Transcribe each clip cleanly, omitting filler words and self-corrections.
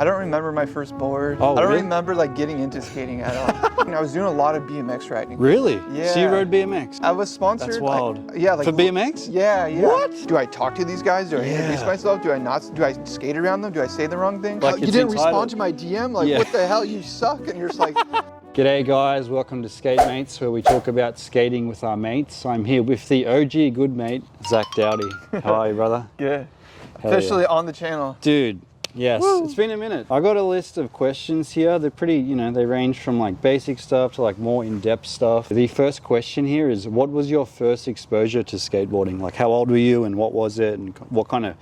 I don't remember my first board. Oh, I don't really? remember like getting into skating at all. I was doing a lot of BMX riding. Really? Yeah. So you rode BMX? I was sponsored. That's wild. Like, yeah, like for BMX? Yeah, yeah. What? Do I talk to these guys? Do I introduce myself? Do I not? Do I skate around them? Do I say the wrong thing? Like you it's didn't entitled. respond to my DM? Like, Yeah. what the hell? You suck. And you're just like. G'day guys, welcome to Skate Mates, where we talk about skating with our mates. I'm here with the OG good mate, Zack Dowdy. How are you, brother? Good. Hell Officially yeah. on the channel. Dude, yes, Woo. It's been a minute. I got a list of questions here. They're pretty, you know, they range from like basic stuff to like more in-depth stuff. The first question here is, what was your first exposure to skateboarding? Like, how old were you and what was it and what kind of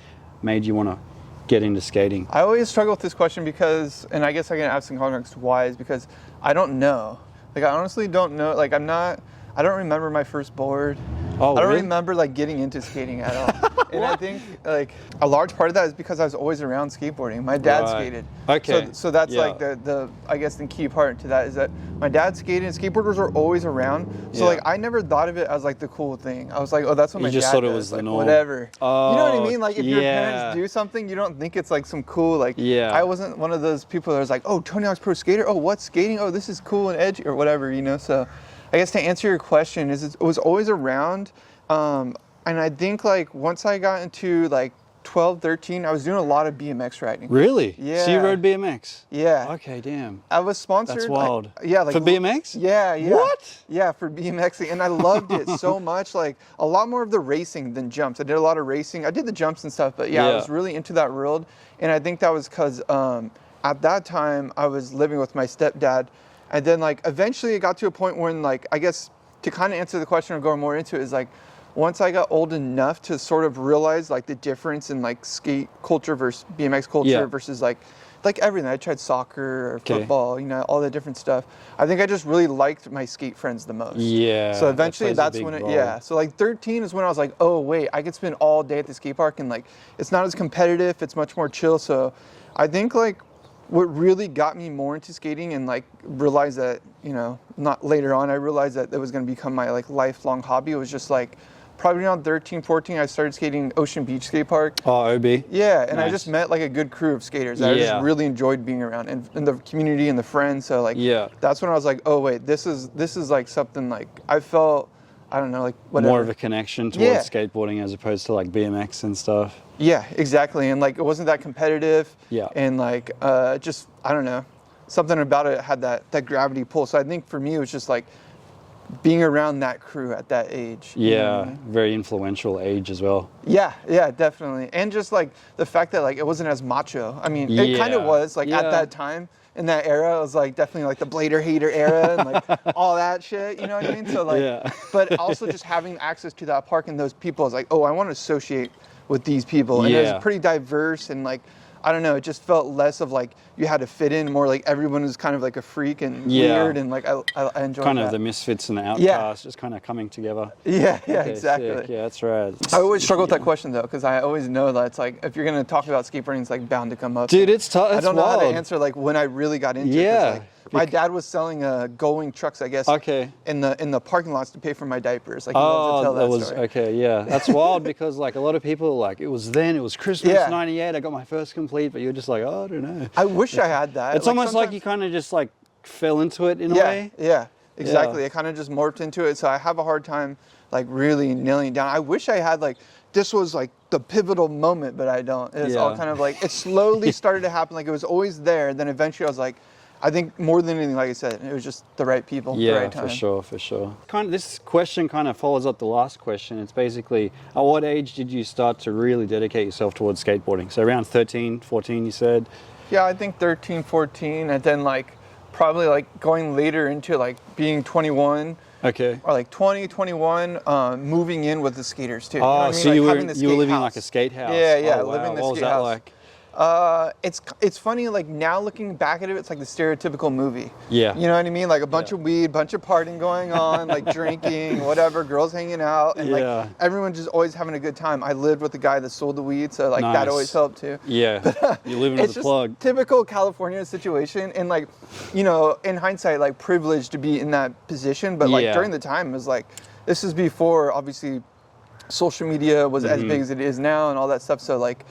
made you want to get into skating? I always struggle with this question because, and I guess I can add some context why, is because I don't know. Like, I honestly don't know. Like, I don't remember my first board. Oh, I don't really? remember like getting into skating at all. And I think like a large part of that is because I was always around skateboarding. My dad skated. Okay. So that's Yeah. like the I guess the key part to that is that my dad skated and skateboarders were always around. So like I never thought of it as like the cool thing. I was like, oh, that's what my dad just thought it does. was the like, norm. whatever. Oh, you know what I mean? Like if your yeah. parents do something, you don't think it's like some cool like. Yeah. I wasn't one of those people that was like, oh, Tony Hawk's Pro Skater. Oh, what's skating? Oh, this is cool and edgy or whatever. You know. So I guess to answer your question is it was always around. And I think like once I got into like 12, 13, I was doing a lot of BMX riding. Really? Yeah. So you rode BMX? Yeah. Okay, damn. I was sponsored. That's wild. Yeah. Like, for BMX? Yeah, yeah. What? Yeah, for BMX. And I loved it so much. Like a lot more of the racing than jumps. I did a lot of racing. I did the jumps and stuff, but yeah. I was really into that world. And I think that was because at that time I was living with my stepdad. And then like eventually it got to a point when like, I guess to kind of answer the question or go more into it is like, once I got old enough to sort of realize like the difference in like skate culture versus BMX culture versus like everything. I tried soccer or football, you know, all the different stuff. I think I just really liked my skate friends the most. Yeah. So eventually that's when it, So like 13 is when I was like, oh wait, I could spend all day at the skate park and like, it's not as competitive, it's much more chill. So I think like what really got me more into skating and like realized that, you know, not later on, I realized that it was going to become my like lifelong hobby. It was just like, probably around 13, 14, I started skating Ocean Beach Skate Park. Oh, OB? Yeah, and Nice. I just met like a good crew of skaters that I just really enjoyed being around and the community and the friends. So like, that's when I was like, oh wait, this is like something like I felt, I don't know, like whatever. More of a connection towards skateboarding as opposed to like BMX and stuff. Yeah, exactly. And like it wasn't that competitive. Yeah. And like just, I don't know, something about it had that gravity pull. So I think for me it was just like, being around that crew at that age. Yeah, very influential age as well. Yeah, yeah, definitely. And just like the fact that like it wasn't as macho. I mean, it kind of was like at that time in that era, it was like definitely like the blader hater era and like all that shit, you know what I mean? So like, but also just having access to that park and those people is like, oh, I want to associate with these people. And it was pretty diverse and like, I don't know, it just felt less of like you had to fit in, more like everyone was kind of like a freak and weird and like I enjoyed kind that. of the misfits and the outcasts just kind of coming together. Yeah, Okay, exactly. sick. Yeah, that's right. I always struggle with that question though, because I always know that it's like if you're gonna talk about skateboarding, it's like bound to come up. Dude, it's tough. I don't know how to answer like when I really got into it. 'Cause, like, my dad was selling going trucks, I guess. In the parking lots to pay for my diapers. Like, he loves to tell that story. Okay, yeah. That's wild because like a lot of people like it was Christmas '98. I got my first complete, but you're just like, oh, I don't know. I wish I had that. It's almost like you kind of just like fell into it in a way. Yeah, exactly. It kind of just morphed into it. So I have a hard time like really nailing it down. I wish I had like this was like the pivotal moment, but I don't. It's all kind of like it slowly started to happen. Like it was always there. Then eventually I was like, I think more than anything, like I said, it was just the right people, the right time. Yeah, for sure. This question kind of follows up the last question. It's basically, at what age did you start to really dedicate yourself towards skateboarding? So around 13, 14, you said? Yeah, I think 13, 14, and then like probably like going later into like being 21. Okay. Or like 20, 21, moving in with the skaters too. Oh, you know what I mean? so like you were living like a skate house. Yeah, oh, wow. living in the what was skate that house. Like? It's funny, like now looking back at it, it's like the stereotypical movie. Yeah. You know what I mean? Like a bunch of weed, bunch of partying going on, like drinking, whatever, girls hanging out, and like everyone just always having a good time. I lived with the guy that sold the weed, so like that always helped too. Yeah, you're living with the plug. It's just typical California situation, and like, you know, in hindsight, like privileged to be in that position, but like during the time, it was like, this is before obviously social media was as big as it is now and all that stuff. So like,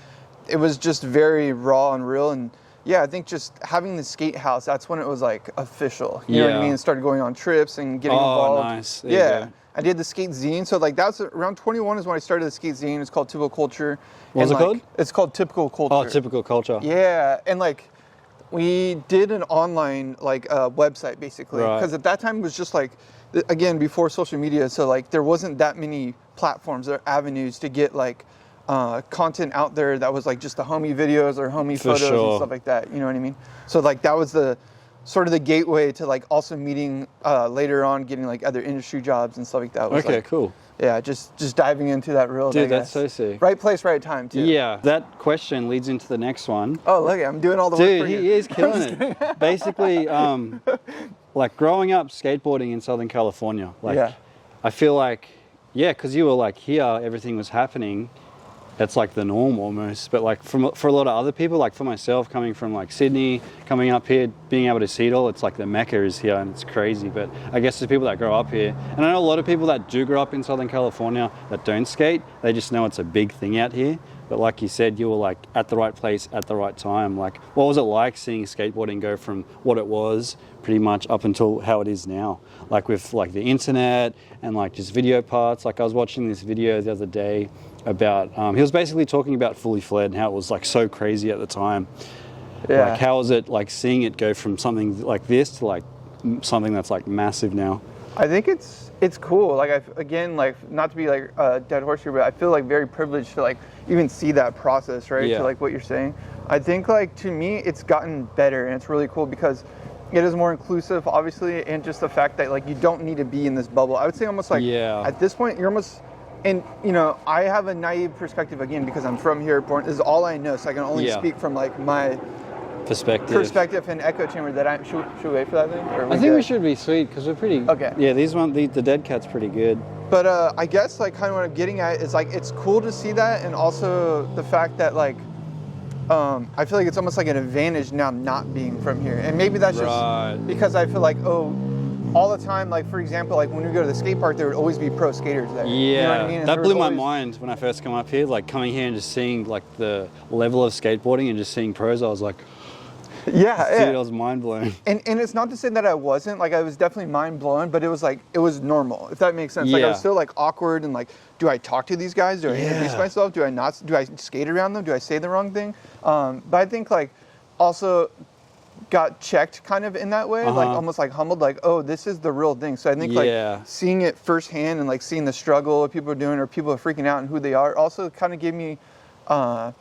it was just very raw and real, and yeah, I think just having the skate house, that's when it was like official. You know what I mean? Started going on trips and getting involved. Nice. Yeah. I did the skate zine. So like that's around 21 is when I started the skate zine. It's called Typical Culture. What's it called? It's called Typical Culture. Oh, Typical Culture. Yeah. And like we did an online like website basically. Because at that time it was just like, again, before social media. So like there wasn't that many platforms or avenues to get like content out there that was like just the homie videos or homie photos and stuff like that. You know what I mean? So like that was the sort of the gateway to like also meeting later on, getting like other industry jobs and stuff like that. Okay, cool. Yeah, just diving into that real. Dude, that's so sick. Right place, right time too. Yeah, that question leads into the next one. Oh, look, I'm doing all the work for you. Dude, he is killing it. Basically, like growing up skateboarding in Southern California, like I feel like, yeah, because you were like here, everything was happening. That's like the norm almost. But like for a lot of other people, like for myself, coming from like Sydney, coming up here, being able to see it all, it's like the Mecca is here and it's crazy. But I guess there's people that grow up here. And I know a lot of people that do grow up in Southern California that don't skate, they just know it's a big thing out here. But like you said, you were like at the right place at the right time. Like what was it like seeing skateboarding go from what it was pretty much up until how it is now? Like with like the internet and like just video parts. Like I was watching this video the other day about, he was basically talking about Fully Fled and how it was like so crazy at the time. Yeah. Like how is it like seeing it go from something like this to like something that's like massive now? I think it's cool. Like again, like not to be like a dead horse here, but I feel like very privileged to like even see that process, right? Yeah. To like what you're saying. I think like to me, it's gotten better and it's really cool because it is more inclusive, obviously, and just the fact that like you don't need to be in this bubble. I would say almost like at this point you're almost, and you know, I have a naive perspective again because I'm from here, born. This is all I know, so I can only speak from like my perspective and echo chamber. That should we wait for that thing? I think we should be sweet because we're pretty. Okay. Yeah, the dead cat's pretty good. But I guess like kind of what I'm getting at is like it's cool to see that, and also the fact that like I feel like it's almost like an advantage now not being from here, and maybe that's just because I feel like all the time, like for example, like when we go to the skate park, there would always be pro skaters there. Yeah, you know what I mean? That blew my mind when I first come up here. Like coming here and just seeing like the level of skateboarding and just seeing pros, I was like, dude, I was mind blown. And it's not to say that I wasn't, like I was definitely mind blown, but it was like, it was normal, if that makes sense. Like I was still like awkward and like, do I talk to these guys? Do I introduce myself? Do I not? Do I skate around them? Do I say the wrong thing? But I think like also got checked kind of in that way, like almost like humbled, like, oh, this is the real thing. So I think like seeing it firsthand and like seeing the struggle of people are doing or people are freaking out and who they are also kind of gave me a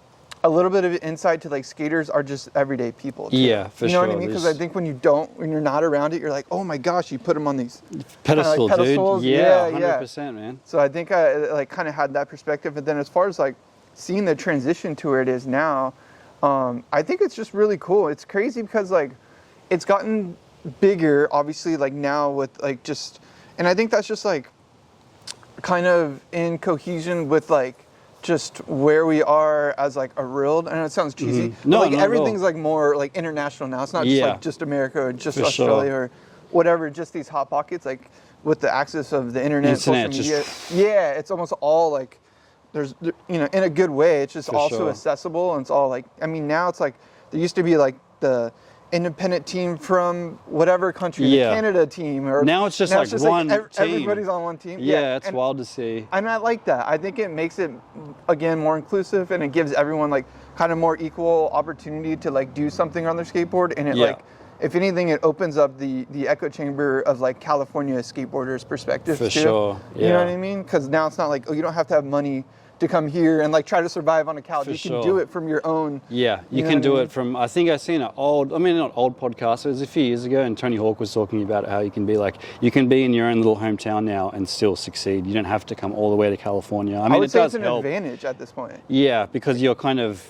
little bit of insight to like skaters are just everyday people too. Yeah, for sure. You know what I mean? Because I think when you're not around it, you're like, oh my gosh, you put them on these pedestals, dude. Yeah, 100%, man. So I think I like kind of had that perspective. And then as far as like seeing the transition to where it is now, I think it's just really cool. It's crazy because like it's gotten bigger, obviously, like now with like just, and I think that's just like kind of in cohesion with like just where we are as like a world. I know it sounds cheesy, no, but like everything's like more like international now. It's not just like just America or just Australia or whatever, just these hot pockets, like with the access of the internet, social media. Yeah, it's almost all like, there's, you know, in a good way, it's just also accessible, and it's all like, I mean, now it's like, there used to be like the independent team from whatever country, the Canada team, or now it's just like one team. Everybody's on one team. Yeah, it's wild to see. And I like that. I think it makes it, again, more inclusive, and it gives everyone like kind of more equal opportunity to like do something on their skateboard, and it like, if anything, it opens up the echo chamber of like California skateboarders' perspective too. Sure. Yeah. You know what I mean? Because now it's not like, oh, you don't have to have money to come here and like try to survive on a couch. You can do it from your own. Yeah, you can do it from, I think I've seen an old, I mean, not old podcast, it was a few years ago, and Tony Hawk was talking about how you can be like, you can be in your own little hometown now and still succeed. You don't have to come all the way to California. I mean, would say it's an advantage at this point. Yeah, because you're kind of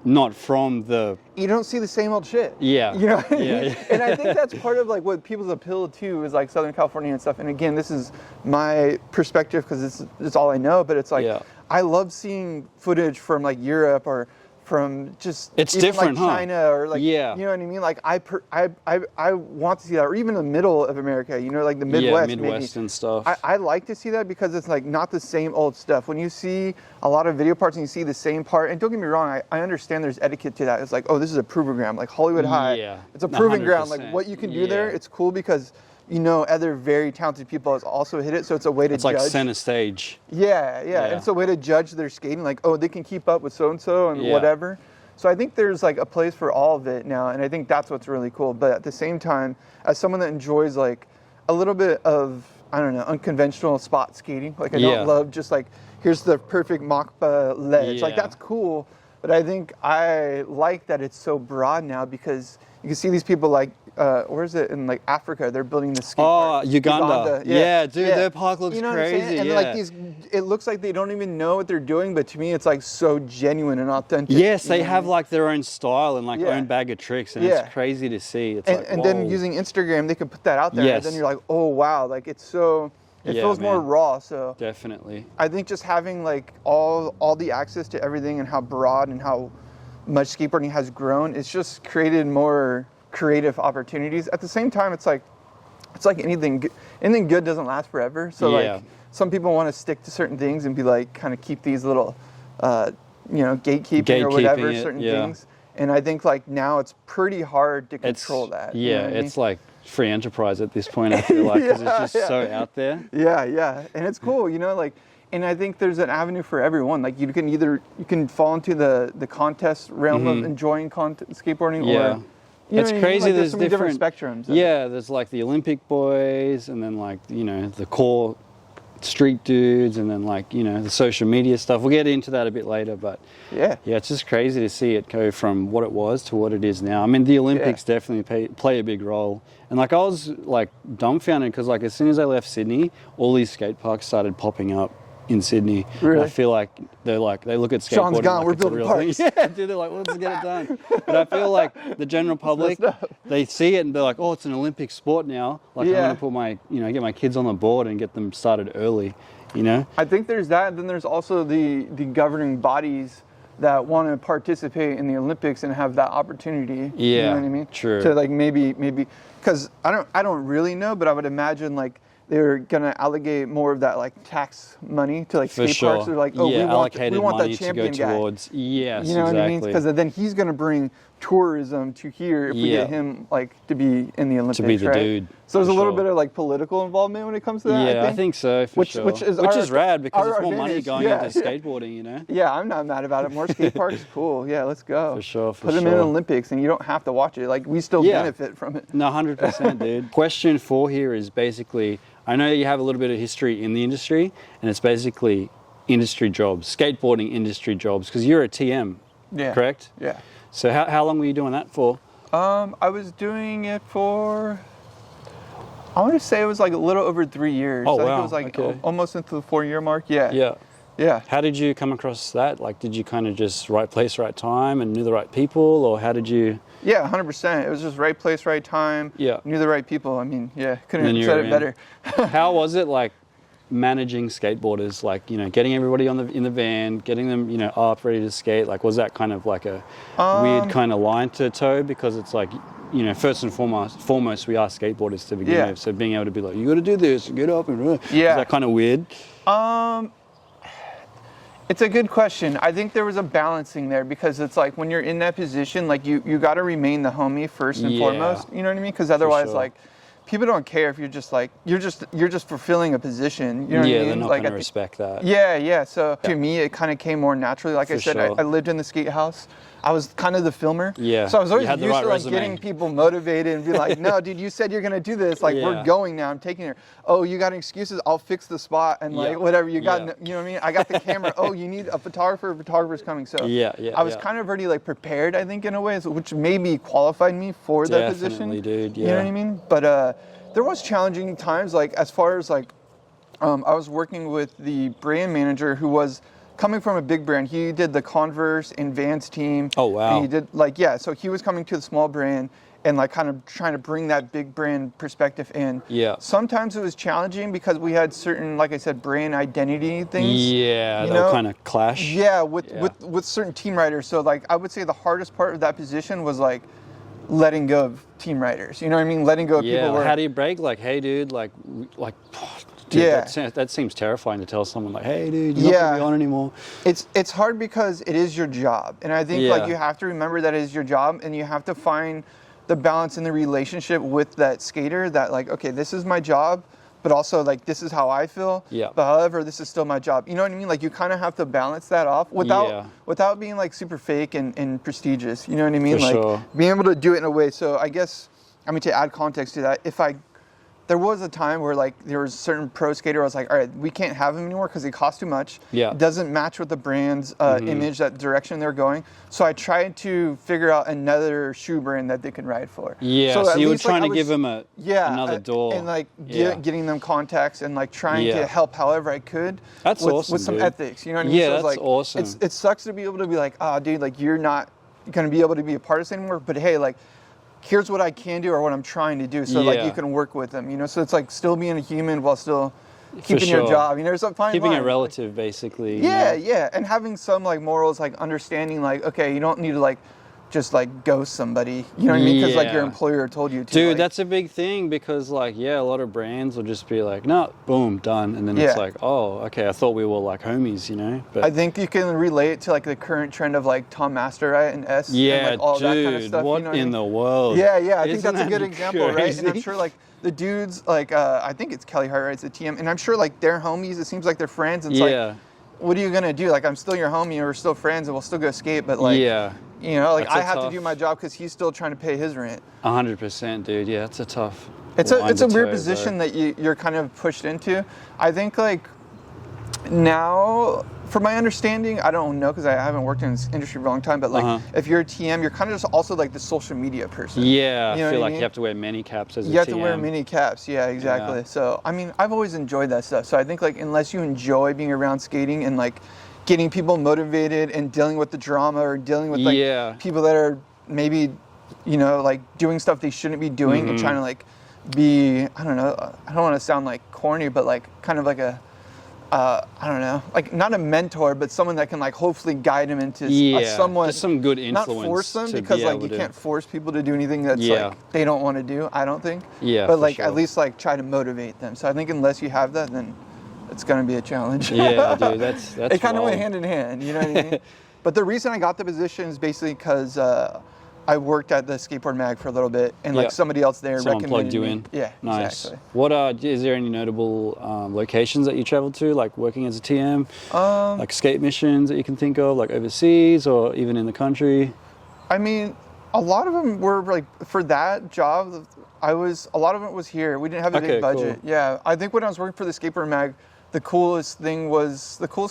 not from the... You don't see the same old shit. Yeah. You know what I mean? And I think that's part of like what people's appeal to is like Southern California and stuff. And again, this is my perspective because it's all I know, but it's like, I love seeing footage from like Europe or from just It's even different, like huh? China or like, Yeah. you know what I mean? Like I want to see that, or even the middle of America, you know, like the Midwest. Yeah, Midwest maybe. and stuff. I like to see that because it's like not the same old stuff. When you see a lot of video parts and you see the same part, and don't get me wrong, I understand there's etiquette to that. It's like, oh, this is a proving ground, like Hollywood High. Yeah, It's a proving ground. Like 100%. what you can do there, Yeah. it's cool because you know other very talented people has also hit it, so it's a way to It's judge. like center stage. Yeah, Yeah. and it's a way to judge their skating, like, oh, they can keep up with so-and-so and Yeah. whatever. So I think there's like a place for all of it now, and I think that's what's really cool. But at the same time, as someone that enjoys like a little bit of, I don't know, unconventional spot skating, like I Yeah. don't love just like, here's the perfect Machpa ledge. Like Yeah. that's cool, but I think I like that it's so broad now because you can see these people like, where is it in like Africa? They're building the skate park. Uganda. Yeah, dude, their park looks you know what I'm saying? crazy. And yeah. like these, it looks like they don't even know what they're doing, but to me, it's like so genuine and authentic. Yes, you they know what I have mean? like their own style and like Yeah. own bag of tricks, and Yeah. it's crazy to see. It's and, like, and then whoa. using Instagram, they can put that out there, Yes. and then you're like, oh wow, like it's so, it Yeah, feels more man. raw. So Definitely. I think just having like all the access to everything and how broad and how much skateboarding has grown, it's just created more creative opportunities. At the same time, it's like anything good doesn't last forever. So Yeah. like some people want to stick to certain things and be like kind of keep these little gatekeeping or whatever Gatekeeping it, certain yeah. things. And I think like now it's pretty hard to control that. you know Yeah, what I mean? it's like free enterprise at this point, I feel like, because it's just so out there. Yeah, and it's cool, you know, like, and I think there's an avenue for everyone. Like you can fall into the contest realm of enjoying skateboarding, Mm-hmm. Yeah. or you know It's what I mean? crazy. Like, There's so many different spectrums. of it. Yeah, there's like the Olympic boys, and then like, you know, the core street dudes, and then like, you know, the social media stuff. We'll get into that a bit later, but yeah, it's just crazy to see it go from what it was to what it is now. I mean, the Olympics definitely play a big role. And like I was like dumbfounded because like as soon as I left Sydney, all these skate parks started popping up in Sydney. Really? And I feel like they look at skateboarding Sean's gone, like we're it's a building real parks. thing. Yeah, dude, they're like, well, let's get it done. But I feel like the general public, they see it and they're like, oh, it's an Olympic sport now. Like I'm gonna put my, you know, get my kids on the board and get them started early, you know? I think there's that. And then there's also the governing bodies that want to participate in the Olympics and have that opportunity. Yeah, you know what I mean? true. To like maybe because I don't really know, but I would imagine like they're gonna allocate more of that like tax money to like For skate sure. parks. They're like, oh, yeah, we allocated want money that champion to go guy. towards. Yes, You know what I mean? exactly. Because then he's gonna bring tourism to here if we Yeah. get him like to be in the Olympics. To be the right? dude, So there's for a little sure. bit of like political involvement when it comes to that. Yeah, I think so, for Which- sure. which is which our- is rad because our it's more money advantage. going Yeah, into yeah. skateboarding, you know? Yeah, I'm not mad about it. More skate parks, cool. Yeah, let's go. For sure, for Put them in sure. the Olympics, and you don't have to watch it. Like we still Yeah. benefit from it. No, 100%, dude. Question 4 here is basically, I know you have a little bit of history in the industry, and it's basically industry jobs, skateboarding industry jobs, because you're a TM, Yeah. correct? Yeah. So how long were you doing that for? I was doing it for, I want to say it was like a little over 3 years. Oh, I think wow. it was like Okay. almost into the 4-year mark. Yeah. Yeah. Yeah. How did you come across that? Like, did you kind of just right place, right time and knew the right people, or how did you? Yeah, 100%. It was just right place, right time. Yeah. Knew the right people. I mean, yeah, couldn't Then have you're said it in. better. How was it like managing skateboarders? Like, you know, getting everybody in the van, getting them, you know, up, ready to skate. Like, was that kind of like a weird kind of line to toe? Because it's like, you know, first and foremost, we are skateboarders to begin with. So being able to be like, you got to do this, get up and is that kind of weird? It's a good question. I think there was a balancing there because it's like when you're in that position, like you got to remain the homie first and foremost. You know what I mean? Because otherwise, sure. like people don't care if you're just like you're just fulfilling a position. You know what I mean? They're not like going to respect that. Yeah. So to me, it kind of came more naturally. Like I said, sure. I lived in the skate house. I was kind of the filmer. Yeah. So I was always You had the used right to like resume. getting people motivated and be like, no, dude, you said you're gonna do this. Like we're Yeah. going now. I'm taking it. Oh, you got excuses? I'll fix the spot and like Yeah. whatever you got. Yeah. You know what I mean? I got the camera. Oh, you need a photographer. A photographer's coming. So Yeah, I was kind of already like prepared, I think, in a way, which maybe qualified me for that position. Definitely, dude. You know what I Yeah. mean? But there was challenging times, like as far as like I was working with the brand manager who was coming from a big brand, he did the Converse and Vans team. Oh, wow. And he did like, yeah, so he was coming to the small brand and like kind of trying to bring that big brand perspective in. Yeah. Sometimes it was challenging because we had certain, like I said, brand identity things. Yeah, they'll kind of clash. Yeah, with certain team riders. So like I would say the hardest part of that position was like letting go of team riders. You know what I mean? Letting go of people. Yeah, how do you break? Like, hey, dude, dude, yeah, that seems terrifying to tell someone like, hey, dude, you're not gonna be on anymore. It's hard because it is your job, and I think like you have to remember that it is your job, and you have to find the balance in the relationship with that skater. That like, okay, this is my job, but also like this is how I feel. Yeah. But however, this is still my job. You know what I mean? Like you kind of have to balance that off without being like super fake and prestigious. You know what I mean? For like sure. being able to do it in a way. So I guess to add context to that, there was a time where like there was a certain pro skater I was like, all right, we can't have him anymore because he costs too much. Yeah. It doesn't match with the brand's image, that direction they're going. So I tried to figure out another shoe brand that they could ride for. Yeah, so you were trying to give him another door. And like getting them contacts and like trying to help however I could. That's awesome, with some dude. ethics, you know what I mean? Yeah, so that's like, awesome. It sucks to be able to be like, oh dude, like you're not going to be able to be a part of this anymore, but hey, like, here's what I can do or what I'm trying to do. So like you can work with them, you know? So it's like still being a human while still keeping your job, you know? There's a fine keeping line. it relative, basically. Yeah. And having some like morals, like understanding like, okay, you don't need to like just like ghost somebody, you know what I mean? Because like your employer told you to. Dude, like, that's a big thing because like, a lot of brands will just be like, no, boom, done. And then it's like, oh, okay, I thought we were like homies, you know? But I think you can relate it to like the current trend of like Tom Master, right? And S. Yeah, and, like, all dude, that kind of stuff, what you know in the world? Yeah, I think Isn't that's a good that example, right? crazy? And I'm sure like the dudes, like I think it's Kelly Hart writes the TM, and I'm sure like they're homies. It seems like they're friends. And it's like, what are you gonna do? Like I'm still your homie, and we're still friends, and we'll still go skate. But like, you know, like I have to do my job because he's still trying to pay his rent. 100%, dude. Yeah, it's a tough. It's a weird position that you're kind of pushed into. I think like now, from my understanding, I don't know because I haven't worked in this industry for a long time, but like if you're a TM, you're kind of just also like the social media person. Yeah, you know I feel like mean? you have to wear many caps as a TM. You have to wear many caps, yeah, exactly. Yeah. So, I mean, I've always enjoyed that stuff. So I think like unless you enjoy being around skating and like getting people motivated and dealing with the drama or dealing with like people that are maybe, you know, like doing stuff they shouldn't be doing and trying to like be, I don't know, I don't want to sound like corny, but like kind of like a, I don't know, like not a mentor, but someone that can like hopefully guide them into somewhat, just some good influence. Not force them because like you can't force people to do anything that's like they don't want to do, I don't think. Yeah, but like at least like try to motivate them. So I think unless you have that, then it's gonna be a challenge. Yeah, dude, that's it kind of went hand in hand, you know what I mean? But the reason I got the position is basically because I worked at the skateboard mag for a little bit, and like somebody else there recommended plugged you me. in. Yeah, nice. Exactly. What is there any notable locations that you traveled to, like working as a TM, like skate missions that you can think of, like overseas or even in the country? I mean, a lot of them were like for that job. A lot of it was here. We didn't have a big budget. Cool. Yeah, I think when I was working for the skateboard mag, the coolest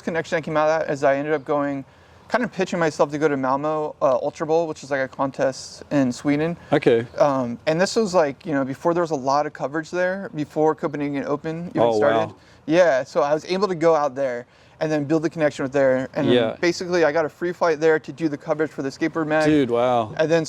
connection that came out of that is I ended up going, kind of pitching myself to go to Malmo Ultra Bowl, which is like a contest in Sweden. Okay. And this was like, you know, before there was a lot of coverage there, before Copenhagen Open even started. Wow. Yeah, so I was able to go out there and then build the connection with there. And then basically I got a free flight there to do the coverage for the skateboard mag. Dude, wow. And then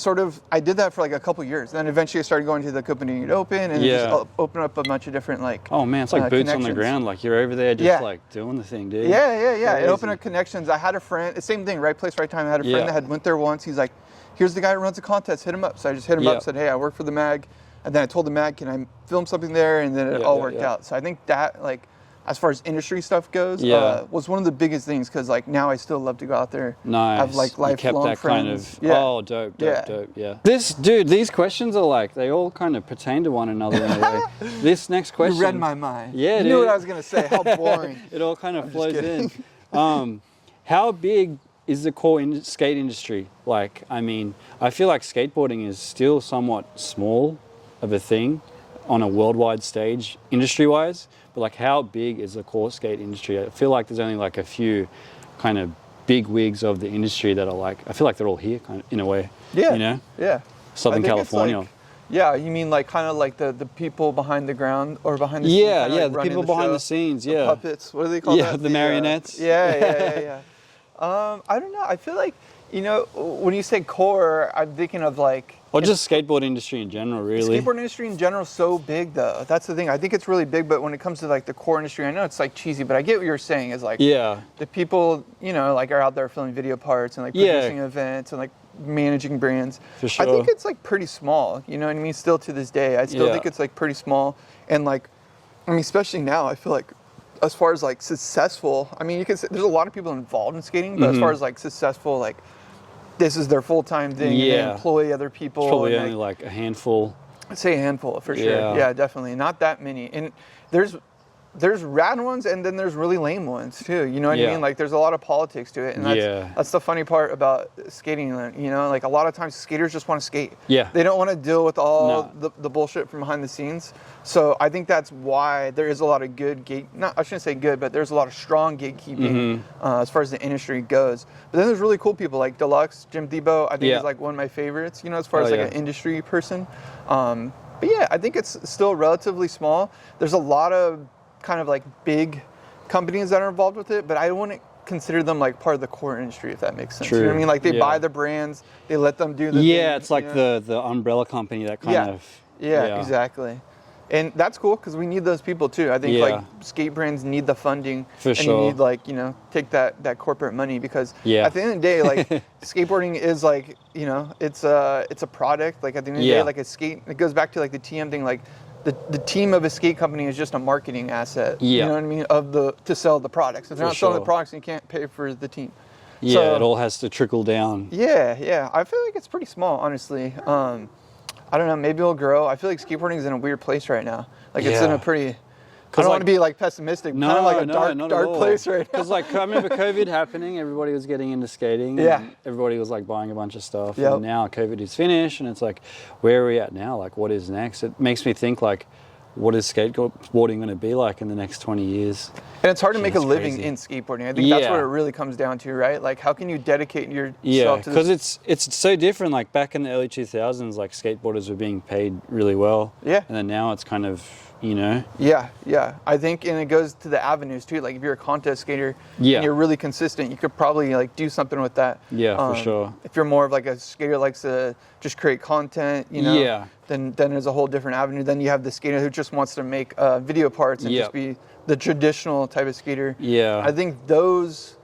I did that for like a couple years. Then eventually I started going to the Copenhagen Open and just open up a bunch of different like oh man, it's like boots on the ground. Like you're over there just like doing the thing, dude. Yeah. It opened up connections. I had a friend, same thing, right place, right time. I had a friend that had went there once. He's like, here's the guy who runs the contest, hit him up. So I just hit him up, said, hey, I work for the mag. And then I told the mag, can I film something there? And then it all worked out. So I think that like, as far as industry stuff goes, was one of the biggest things because like now I still love to go out there. Nice. Have like lifelong friends. Oh, dope. Yeah. These questions are like they all kind of pertain to one another in a way. This next question. You read my mind. Yeah, you knew what I was gonna say. How boring. It all kind of flows in. How big is the core skate industry? Like, I mean, I feel like skateboarding is still somewhat small of a thing on a worldwide stage, industry-wise. But like, how big is the core skate industry? I feel like there's only like a few kind of big wigs of the industry that are like, I feel like they're all here kind of in a way. Yeah. You know? Yeah. Southern California. Like, yeah, you mean like kind of like the people behind the ground or behind the scenes? Yeah, like the people behind the scenes, the puppets, what do they call that? The marionettes. Yeah. I don't know. I feel like, you know, when you say core, I'm thinking of like... Or just skateboard industry in general, really. The skateboard industry in general is so big, though. That's the thing. I think it's really big, but when it comes to like the core industry, I know it's like cheesy, but I get what you're saying is like... Yeah. The people, you know, like are out there filming video parts and like producing events and like managing brands. For sure. I think it's like pretty small, you know what I mean? Still to this day, I still think it's like pretty small. And like, I mean, especially now, I feel like as far as like successful, I mean, you can say there's a lot of people involved in skating, but as far as like successful, like this is their full-time thing, and they employ other people. It's probably and, only like a handful. I'd say a handful for sure. Yeah, definitely. Not that many. And there's rad ones and then there's really lame ones too. You know what I mean? Like there's a lot of politics to it. And that's the funny part about skating, you know, like a lot of times skaters just want to skate. Yeah. They don't want to deal with all the bullshit from behind the scenes. So I think that's why there is a lot of good I shouldn't say good, but there's a lot of strong gatekeeping as far as the industry goes. But then there's really cool people like Deluxe, Jim Thiebaud, I think is like one of my favorites, you know, as far as like an industry person. But yeah, I think it's still relatively small. There's a lot of kind of like big companies that are involved with it, but I wouldn't consider them like part of the core industry, if that makes sense. You know what I mean? Like they buy the brands, they let them do the thing, it's like the umbrella company that kind of... Yeah, exactly. And that's cool because we need those people too. I think like skate brands need the funding. For sure. And you need like, you know, take that corporate money because at the end of the day, like skateboarding is like, you know, it's a product. Like at the end of the day, like it goes back to like the TM thing, like the team of a skate company is just a marketing asset. You know what I mean? To sell the products. If they're not selling the products, you can't pay for the team. Yeah, so, it all has to trickle down. Yeah. I feel like it's pretty small, honestly. I don't know, maybe it'll grow. I feel like skateboarding is in a weird place right now. Like it's in a pretty, I don't want to be like pessimistic, kind of like a dark place right now. Because like I remember COVID happening, everybody was getting into skating. And everybody was like buying a bunch of stuff. And now COVID is finished and it's like, where are we at now? Like what is next? It makes me think like, what is skateboarding going to be like in the next 20 years? And it's hard to make a living in skateboarding. I think that's what it really comes down to, right? Like, how can you dedicate yourself to this? Because it's so different. Like, back in the early 2000s, like, skateboarders were being paid really well. Yeah. And then now it's kind of, you know? Yeah. I think, and it goes to the avenues, too. Like, if you're a contest skater and you're really consistent, you could probably, like, do something with that. Yeah, for sure. If you're more of, like, a skater who likes to just create content, you know? Then there's a whole different avenue. Then you have the skater who just wants to make video parts and just be the traditional type of skater. Yeah. I think those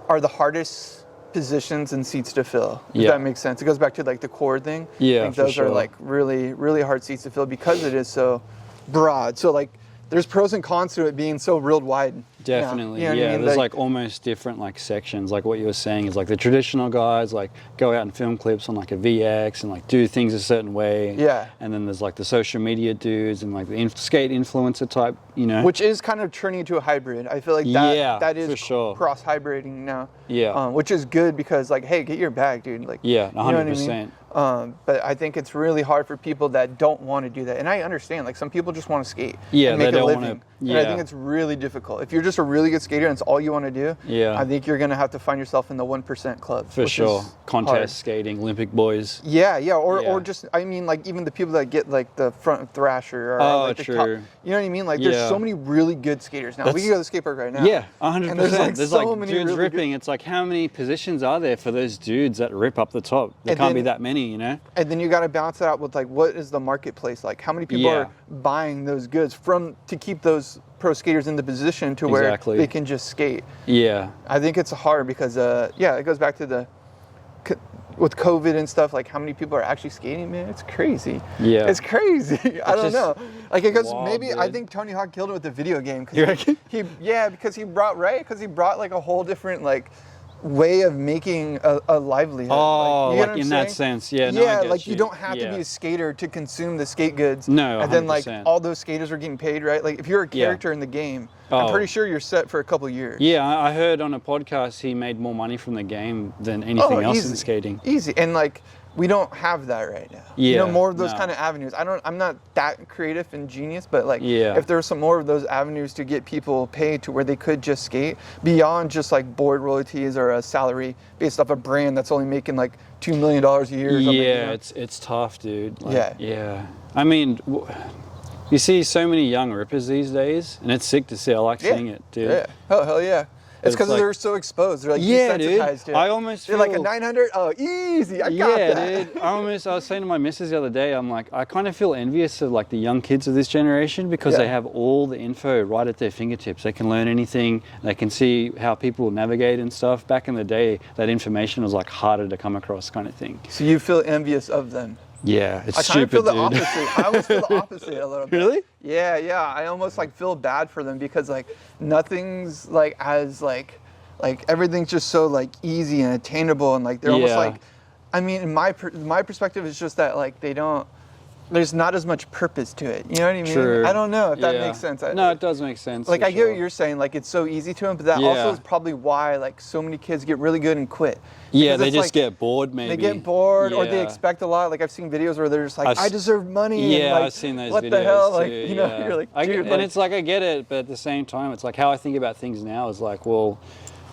are the hardest positions and seats to fill, if that makes sense. It goes back to like the core thing. Yeah, I think those are like really, really hard seats to fill because it is so broad. So like there's pros and cons to it being so worldwide. Definitely, you know what I mean? There's like almost different like sections. Like what you were saying is like the traditional guys like go out and film clips on like a VX and like do things a certain way. Yeah. And then there's like the social media dudes and like the skate influencer type, you know. Which is kind of turning into a hybrid. I feel like that is cross hybriding now. Yeah. Which is good because like, hey, get your bag, dude. Like, 100%. You know what I mean? But I think it's really hard for people that don't want to do that. And I understand, like some people just want to skate and make a living. And I think it's really difficult. If you're just a really good skater and it's all you want to do, I think you're going to have to find yourself in the 1% club. For sure. Contest skating, Olympic boys. Yeah. Or just, I mean, like even the people that get like the front thrasher. Or like the top, you know what I mean? Like there's so many really good skaters now. We can go to the skate park right now. Yeah, 100%. There's so many dudes really ripping. It's like how many positions are there for those dudes that rip up the top? There can't be that many, you know? And then you got to balance it out with like, what is the marketplace like? How many people are buying those goods to keep those pro skaters in the position to where they can just skate? Yeah. I think it's hard because, it goes back to with COVID and stuff, like how many people are actually skating, man? It's crazy. Yeah. It's crazy. I don't know. Like it goes, maybe I think Tony Hawk killed it with the video game. Because he brought like a whole different like way of making a livelihood. Oh, like, you know in that sense, I like you don't have to be a skater to consume the skate goods. No, 100%. And then like all those skaters are getting paid, right? Like if you're a character in the game, I'm pretty sure you're set for a couple of years. Yeah, I heard on a podcast he made more money from the game than anything else in skating. Easy, and like we don't have that right now. Yeah, you know, more of those kind of avenues. I'm not that creative and genius, but like if there's some more of those avenues to get people paid to where they could just skate beyond just like board royalties or a salary based off a brand that's only making like $2 million a year. Or something, you know? It's tough, dude. Like, yeah. I mean, you see so many young rippers these days, and it's sick to see. I like seeing it, dude. Yeah, hell yeah. It's because they're so exposed. They're like yeah, dude. desensitized to it. I almost They're feel like a 900. Oh, easy. I got yeah, that. dude. I was saying to my missus the other day, I'm like, I kind of feel envious of like the young kids of this generation because they have all the info right at their fingertips. They can learn anything. They can see how people navigate and stuff. Back in the day, that information was like harder to come across, kind of thing. So you feel envious of them? Yeah, it's I kind of stupid, feel the dude. opposite. I almost feel the opposite a little bit. Really? Yeah, yeah. I almost like feel bad for them because like nothing's like as like everything's just so like easy and attainable and like they're almost like, I mean, in my perspective, it's just that like there's not as much purpose to it. You know what I mean? True. I don't know if that makes sense. No, it does make sense. Like for I get sure. what you're saying, like it's so easy to them, but that also is probably why like so many kids get really good and quit. Yeah, Because they it's just like, get bored maybe. They get bored or they Yeah. expect a lot. Like I've seen videos where they're just like, I deserve money. Yeah, and, like, I've seen those what videos the hell? too. Like, you know, you're like, dude, and it's like I get it, but at the same time, it's like how I think about things now is like, well,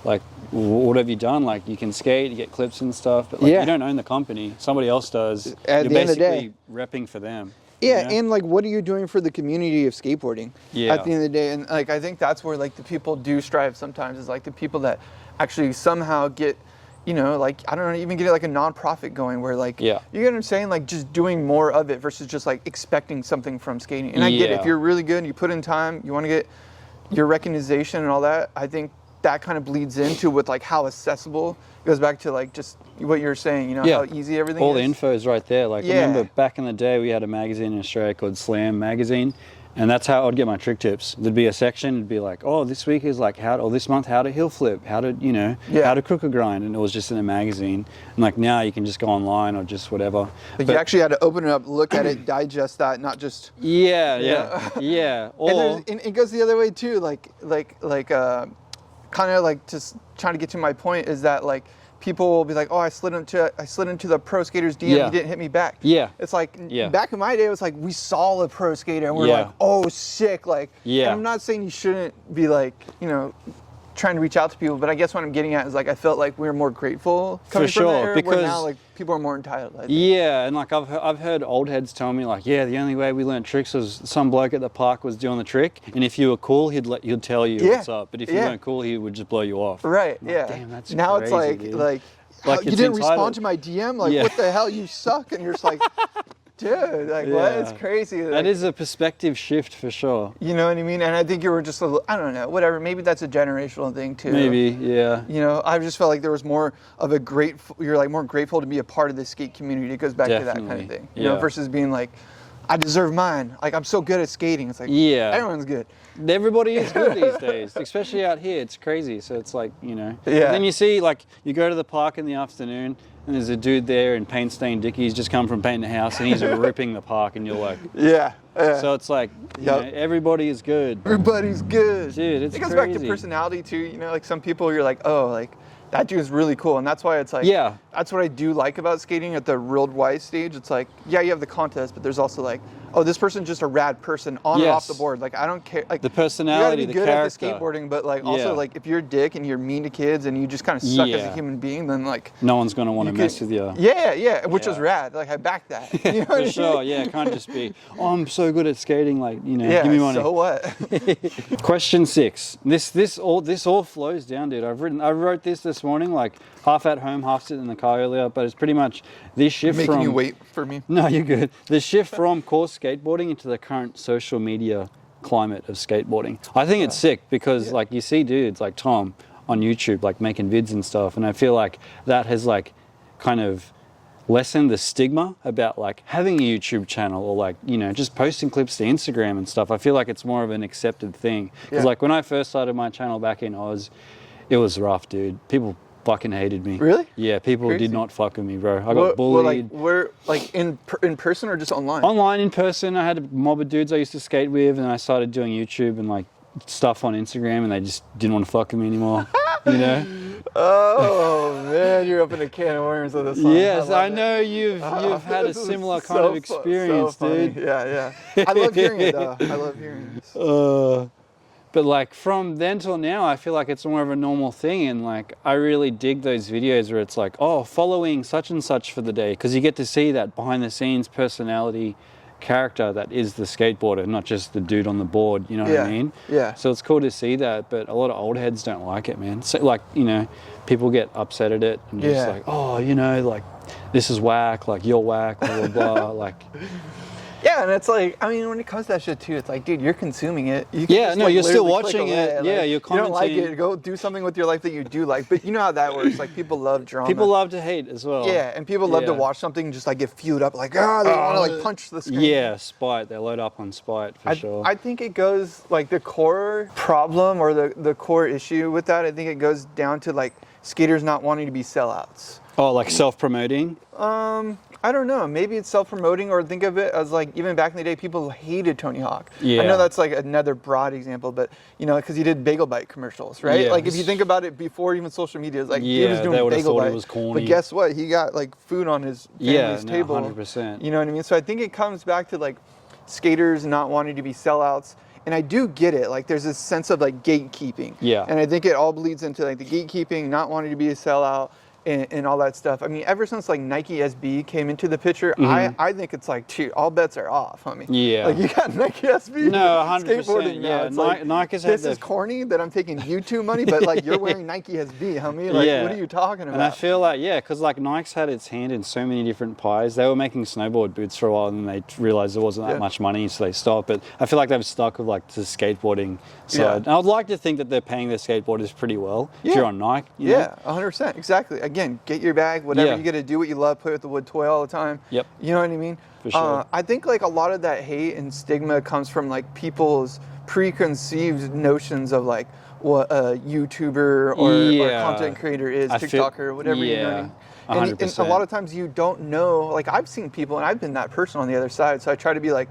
like what have you done? Like you can skate, you get clips and stuff, but like you don't own the company. Somebody else does. At You're the end of the basically repping for them. yeah, you know? and like, what are you doing for the community of skateboarding? Yeah. At the end of the day, and like, I think that's where like the people do strive sometimes. Is like the people that actually somehow get, you know, like I don't know, even get like a nonprofit going where like, you get what I'm saying? Like just doing more of it versus just like expecting something from skating. And I get it. If you're really good and you put in time, you want to get your recognition and all that. I think that kind of bleeds into with like how accessible. It goes back to like just what you're saying, you know, how easy everything All is. the info is right there. Like remember back in the day we had a magazine in Australia called Slam Magazine, and that's how I'd get my trick tips. There'd be a section, it'd be like, oh, this week is like or this month how to heel flip, how to, you know, how to crooked grind, and it was just in a magazine. And like now you can just go online or just whatever. Like you actually had to open it up, look at it, digest that, not just yeah. Or and it goes the other way too, kind of like just trying to get to my point is that like people will be like, oh, I slid into the pro skater's DM, he didn't hit me back. Yeah. It's like back in my day, it was like we saw a pro skater and we're like, oh, sick. Like, and I'm not saying you shouldn't be like, you know, trying to reach out to people, but I guess what I'm getting at is like I felt like we were more grateful coming from that era, where now like people are more entitled. I think. Yeah, and like I've heard old heads tell me like, yeah, the only way we learned tricks was some bloke at the park was doing the trick, and if you were cool, he'd tell you what's up, but if you weren't cool, he would just blow you off. Right. I'm like, damn, that's now crazy, it's dude. like you didn't respond to my DM. Like what the hell? You suck. And you're just like. Dude, like what? It's crazy. Like, that is a perspective shift for sure. You know what I mean? And I think you were just I don't know, whatever. Maybe that's a generational thing too. Maybe, yeah. You know, I just felt like there was more of a you're like more grateful to be a part of the skate community. It goes back to that kind of thing. You know, versus being like, I deserve mine. Like I'm so good at skating. It's like everyone's good. Everybody is good these days, especially out here. It's crazy. So it's like, you know. And then you see like you go to the park in the afternoon and there's a dude there in paint-stained dickies just come from painting the house and he's ripping the park and you're like... So it's like, you know, everybody is good. Everybody's good. Dude, it's It goes crazy. back to personality too, you know, like some people you're like, oh, like that dude's really cool. And that's why it's like, that's what I do like about skating at the worldwide stage. It's like, you have the contest, but there's also like, oh, this person's just a rad person on or off the board. Like, I don't care. Like the personality, the character. You gotta be good at the skateboarding, but like also like if you're a dick and you're mean to kids and you just kind of suck as a human being, then like no one's gonna want to mess with you. Which is rad. Like I back that. You know what I mean? Sure, it can't just be, oh, I'm so good at skating, like, you know, give me money. So what? Question 6. This all flows down, dude. I wrote this morning, like half at home, half sitting in the car earlier, but it's pretty much this shift Making you wait for me. No, you're good. The shift from course skateboarding into the current social media climate of skateboarding. I think it's sick because like you see dudes like Tom on YouTube like making vids and stuff, and I feel like that has like kind of lessened the stigma about like having a YouTube channel or like, you know, just posting clips to Instagram and stuff. I feel like it's more of an accepted thing because like when I first started my channel back in Oz, it was rough, dude. People fucking hated me. Really? Yeah, people did not fuck with me, bro. I got bullied. Like in person or just online? Online, in person. I had a mob of dudes I used to skate with, and I started doing YouTube and like stuff on Instagram, and they just didn't want to fuck with me anymore. You know? Oh man, you're up in a can of worms with this one. Yes, I know you've had a similar kind of experience, dude. Yeah. I love hearing it though. I love hearing this. But like from then till now, I feel like it's more of a normal thing, and like I really dig those videos where it's like, oh, following such and such for the day, because you get to see that behind the scenes personality character that is the skateboarder, not just the dude on the board, you know what I mean? Yeah. So it's cool to see that, but a lot of old heads don't like it, man. So like, you know, people get upset at it and just like, oh, you know, like, this is whack, like, you're whack, blah, blah, blah. Like, yeah, and it's like, I mean, when it comes to that shit too, it's like, dude, you're consuming it. You can yeah, just, no, like, you're still literally click watching away. it. Like, Yeah, you're commenting. You don't like it, go do something with your life that you do like. But you know how that works. Like, people love drama. People love to hate as well. Yeah, and people love to watch something and just like get fueled up, like, oh, they want to like punch the screen. Yeah, spite. They load up on spite for sure. I think it goes, like, the core problem or the core issue with that, I think it goes down to like skaters not wanting to be sellouts. Oh, like self-promoting? I don't know. Maybe it's self-promoting, or think of it as like, even back in the day, people hated Tony Hawk. Yeah. I know that's like another broad example, but you know, because he did Bagel Bite commercials, right? Yeah. Like if you think about it, before even social media, it's like he was they doing would have Bagel thought Bite. it was corny. But guess what? He got like food on his family's table. 100%. You know what I mean? So I think it comes back to like skaters not wanting to be sellouts. And I do get it. Like there's this sense of like gatekeeping. Yeah. And I think it all bleeds into like the gatekeeping, not wanting to be a sellout. And all that stuff. I mean, ever since like Nike SB came into the picture, I think it's like, dude, all bets are off, homie. Yeah. Like you got Nike SB. No, 100%. Skateboarding now. Yeah, It's like, Nike's had this is corny that I'm taking YouTube money, but like you're wearing Nike SB, homie. Like, what are you talking about? And I feel like, because like Nike's had its hand in so many different pies. They were making snowboard boots for a while, and they realized there wasn't that much money, so they stopped. But I feel like they've stuck with like the skateboarding side. Yeah. And I would like to think that they're paying their skateboarders pretty well if you're on Nike. You know? 100%. Exactly. Again, get your bag, whatever you get to do what you love, play with the wood toy all the time. Yep. You know what I mean? For sure. I think like a lot of that hate and stigma comes from like people's preconceived notions of like what a YouTuber or content creator is, TikToker, whatever, you know what I mean? And a lot of times you don't know, like I've seen people, and I've been that person on the other side, so I try to be like,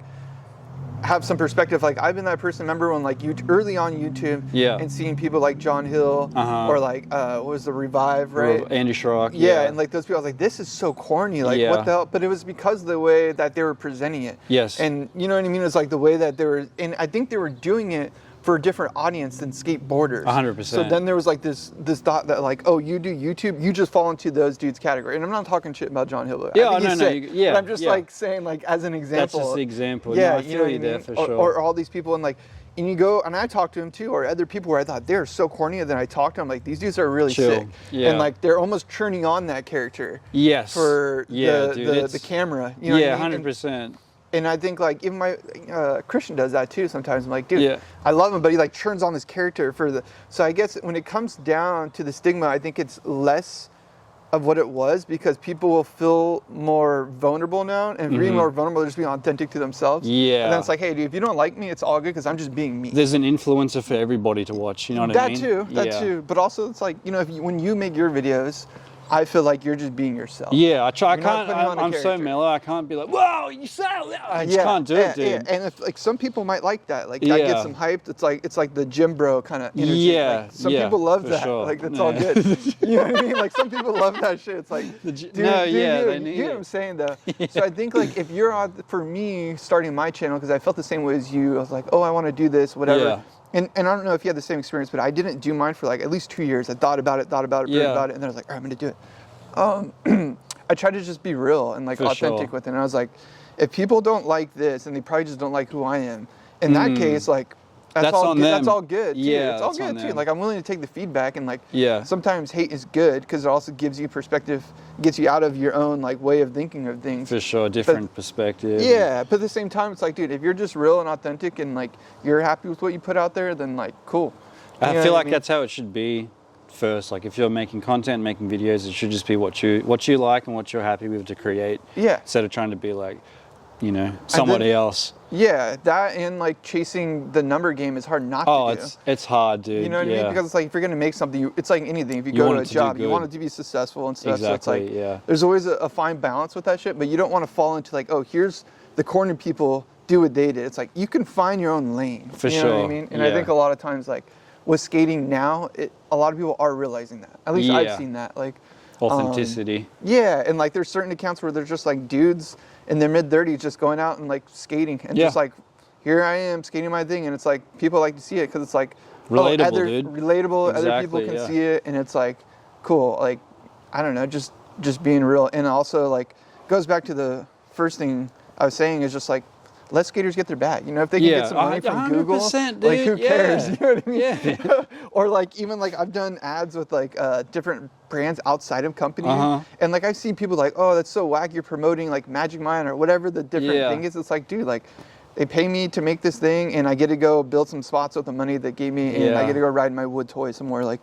have some perspective. Like I've been that person, remember when like early on YouTube and seeing people like John Hill or like what was the Revive, right? Andy Schrock. And like those people, I was like, this is so corny, like what the hell? But it was because of the way that they were presenting it. Yes. And you know what I mean? It's like the way that they were, and I think they were doing it for a different audience than skateboarders. 100%. So then there was like this thought that like, oh, you do YouTube, you just fall into those dudes category. And I'm not talking shit about John Hill. Yeah, I think he's sick, but I'm just like saying like as an example. That's just the example. Yeah, no, I feel you there for sure. Or all these people, and like, and you go, and I talked to him too, or other people where I thought they're so corny, and then I talked to them like, these dudes are really sick. Yeah. And like they're almost churning on that character. Yes. For the camera. You know what I mean? 100%. And I think like even my Christian does that too sometimes. I'm like, dude, I love him, but he like churns on this character for the. So I guess when it comes down to the stigma, I think it's less of what it was, because people will feel more vulnerable now, and being more vulnerable, they're just being authentic to themselves. Yeah. And then it's like, hey, dude, if you don't like me, it's all good because I'm just being me. There's an influencer for everybody to watch. You know what I mean? That too. But also, it's like, you know, when you make your videos, I feel like you're just being yourself. Yeah, I try. I'm so character. mellow. I can't be like, whoa, you sound. I just can't do it, dude. Yeah. And if, like some people might like that, like that gets them hyped. It's like the gym bro kind of energy. Yeah, like, some people love that. Sure. Like that's all good. You know what I mean? Like some people love that shit. It's like, dude, they need you know what I'm saying though. So I think like if you're on, for me starting my channel, because I felt the same way as you. I was like, oh, I want to do this, whatever. Yeah. And I don't know if you had the same experience, but I didn't do mine for like at least 2 years. I thought about it, prayed about it, and then I was like, all right, I'm gonna do it. I try to just be real and like authentic with it. And I was like, if people don't like this, and they probably just don't like who I am, in that case, like that's all good. That's all good too. Yeah, it's all good too. Like I'm willing to take the feedback, and like sometimes hate is good because it also gives you perspective, gets you out of your own like way of thinking of things. For sure, different perspective. Yeah, but at the same time, it's like, dude, if you're just real and authentic and like you're happy with what you put out there, then like cool. I feel like that's how it should be. First, like if you're making content, making videos, it should just be what you like and what you're happy with to create. Yeah. Instead of trying to be like, you know, somebody else. Yeah, that and like chasing the number game is hard not to do. It's hard, dude. You know what I mean? Because it's like if you're gonna make something, it's like anything. If you go to a job, you want it to be successful and stuff. Exactly. So it's like there's always a fine balance with that shit, but you don't want to fall into like, oh, here's the corner people do what they did. It's like you can find your own lane. For you know what I mean? And I think a lot of times like with skating now, a lot of people are realizing that. At least I've seen that. Like authenticity. And like there's certain accounts where they're just like dudes in their mid-30s just going out and like skating and just like, here I am skating my thing, and it's like people like to see it because it's like relatable, dude. Relatable. Exactly, other people can see it, and it's like cool. Like I don't know, just being real, and also like goes back to the first thing I was saying is just like let skaters get their bag. You know, if they can get some money from Google, 100%, like who dude, cares? You know what I mean? Yeah. Or like even like I've done ads with like different brands outside of company, and like I've seen people like, oh, that's so whack. You're promoting like Magic Mind or whatever the different thing is. It's like, dude, like they pay me to make this thing, and I get to go build some spots with the money they gave me, and I get to go ride my wood toy somewhere. Like,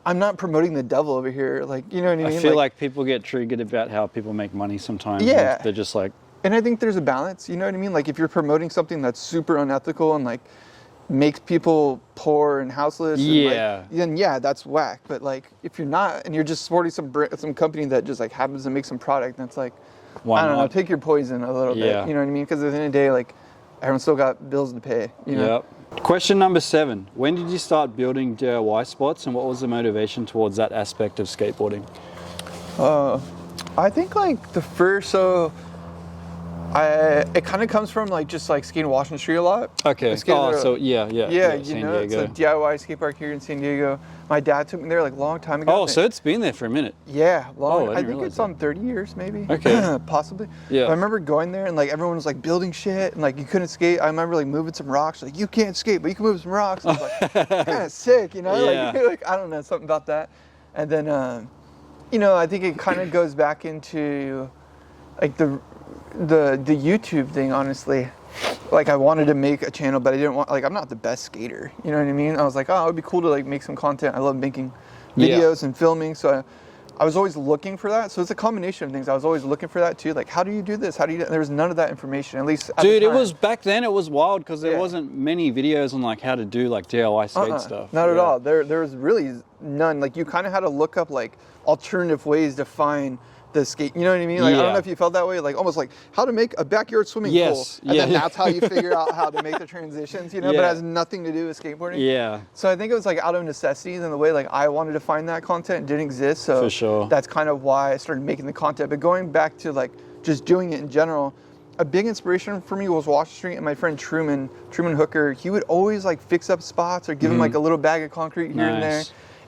I'm not promoting the devil over here. Like, you know what I mean? I feel like people get triggered about how people make money sometimes. Yeah. They're just like... And I think there's a balance, you know what I mean? Like if you're promoting something that's super unethical and like makes people poor and houseless, and then that's whack. But like if you're not, and you're just supporting some company that just like happens to make some product, that's like, why I don't not? know, pick your poison a little bit. You know what I mean? Because at the end of the day, like everyone's still got bills to pay, you know? Question number 7. When did you start building DIY spots, and what was the motivation towards that aspect of skateboarding? I think like the first, it kind of comes from like just like skating Washington Street a lot. Okay. Yeah, you San know, Diego. it's a DIY skate park here in San Diego. My dad took me there like a long time ago. Oh, so it's been there for a minute. Yeah, long. Oh, I think it's on 30 years maybe. Okay. Possibly. Yeah. But I remember going there and like everyone was like building shit and like you couldn't skate. I remember like moving some rocks. Like you can't skate, but you can move some rocks. I was like, kind of sick, you know? Like I don't know, something about that. And then, you know, I think it kind of goes back into like the YouTube thing, honestly. Like I wanted to make a channel, but I didn't want, like I'm not the best skater, you know what I mean? I was like, oh, it would be cool to like make some content. I love making videos and filming, so I was always looking for that. So it's a combination of things. I was always looking for that too. Like, how do you do this? How do you there was none of that information, at least at the time. It was back then, it was wild because there wasn't many videos on like how to do like DIY skate stuff. Not at all. There was really none. Like you kind of had to look up like alternative ways to find the skate, you know what I mean? Like I don't know if you felt that way, like almost like how to make a backyard swimming pool, and then that's how you figure out how to make the transitions, you know. But it has nothing to do with skateboarding. So I think it was like out of necessity, and the way like I wanted to find that content didn't exist. So for sure, that's kind of why I started making the content. But going back to like just doing it in general, a big inspiration for me was Washington Street, and my friend Truman Hooker. He would always like fix up spots or give him like a little bag of concrete here and there.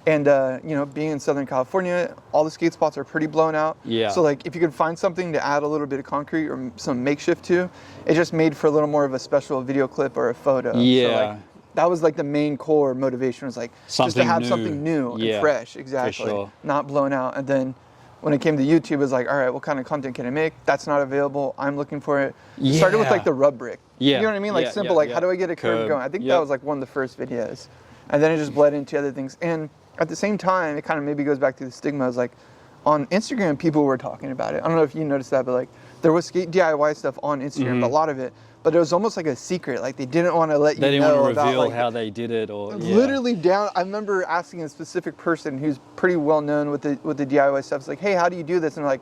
And, you know, being in Southern California, all the skate spots are pretty blown out. So, like, if you could find something to add a little bit of concrete or some makeshift to, it just made for a little more of a special video clip or a photo. So, like, that was, like, the main core motivation was, like, just to have something new and fresh. Exactly. Not blown out. And then when it came to YouTube, it was like, all right, what kind of content can I make? That's not available. I'm looking for it. It started with, like, the rub brick. You know what I mean? Like, simple, like, how do I get a curve going? I think that was, like, one of the first videos. And then it just bled into other things. And at the same time, it kind of maybe goes back to the stigma. Is like on Instagram, people were talking about it. I don't know if you noticed that, but like there was skate DIY stuff on Instagram, a lot of it. But it was almost like a secret. Like they didn't want to let you know about. They didn't want to reveal how they did it, or literally down. I remember asking a specific person who's pretty well known with the DIY stuff. It's like, hey, how do you do this? And they're like,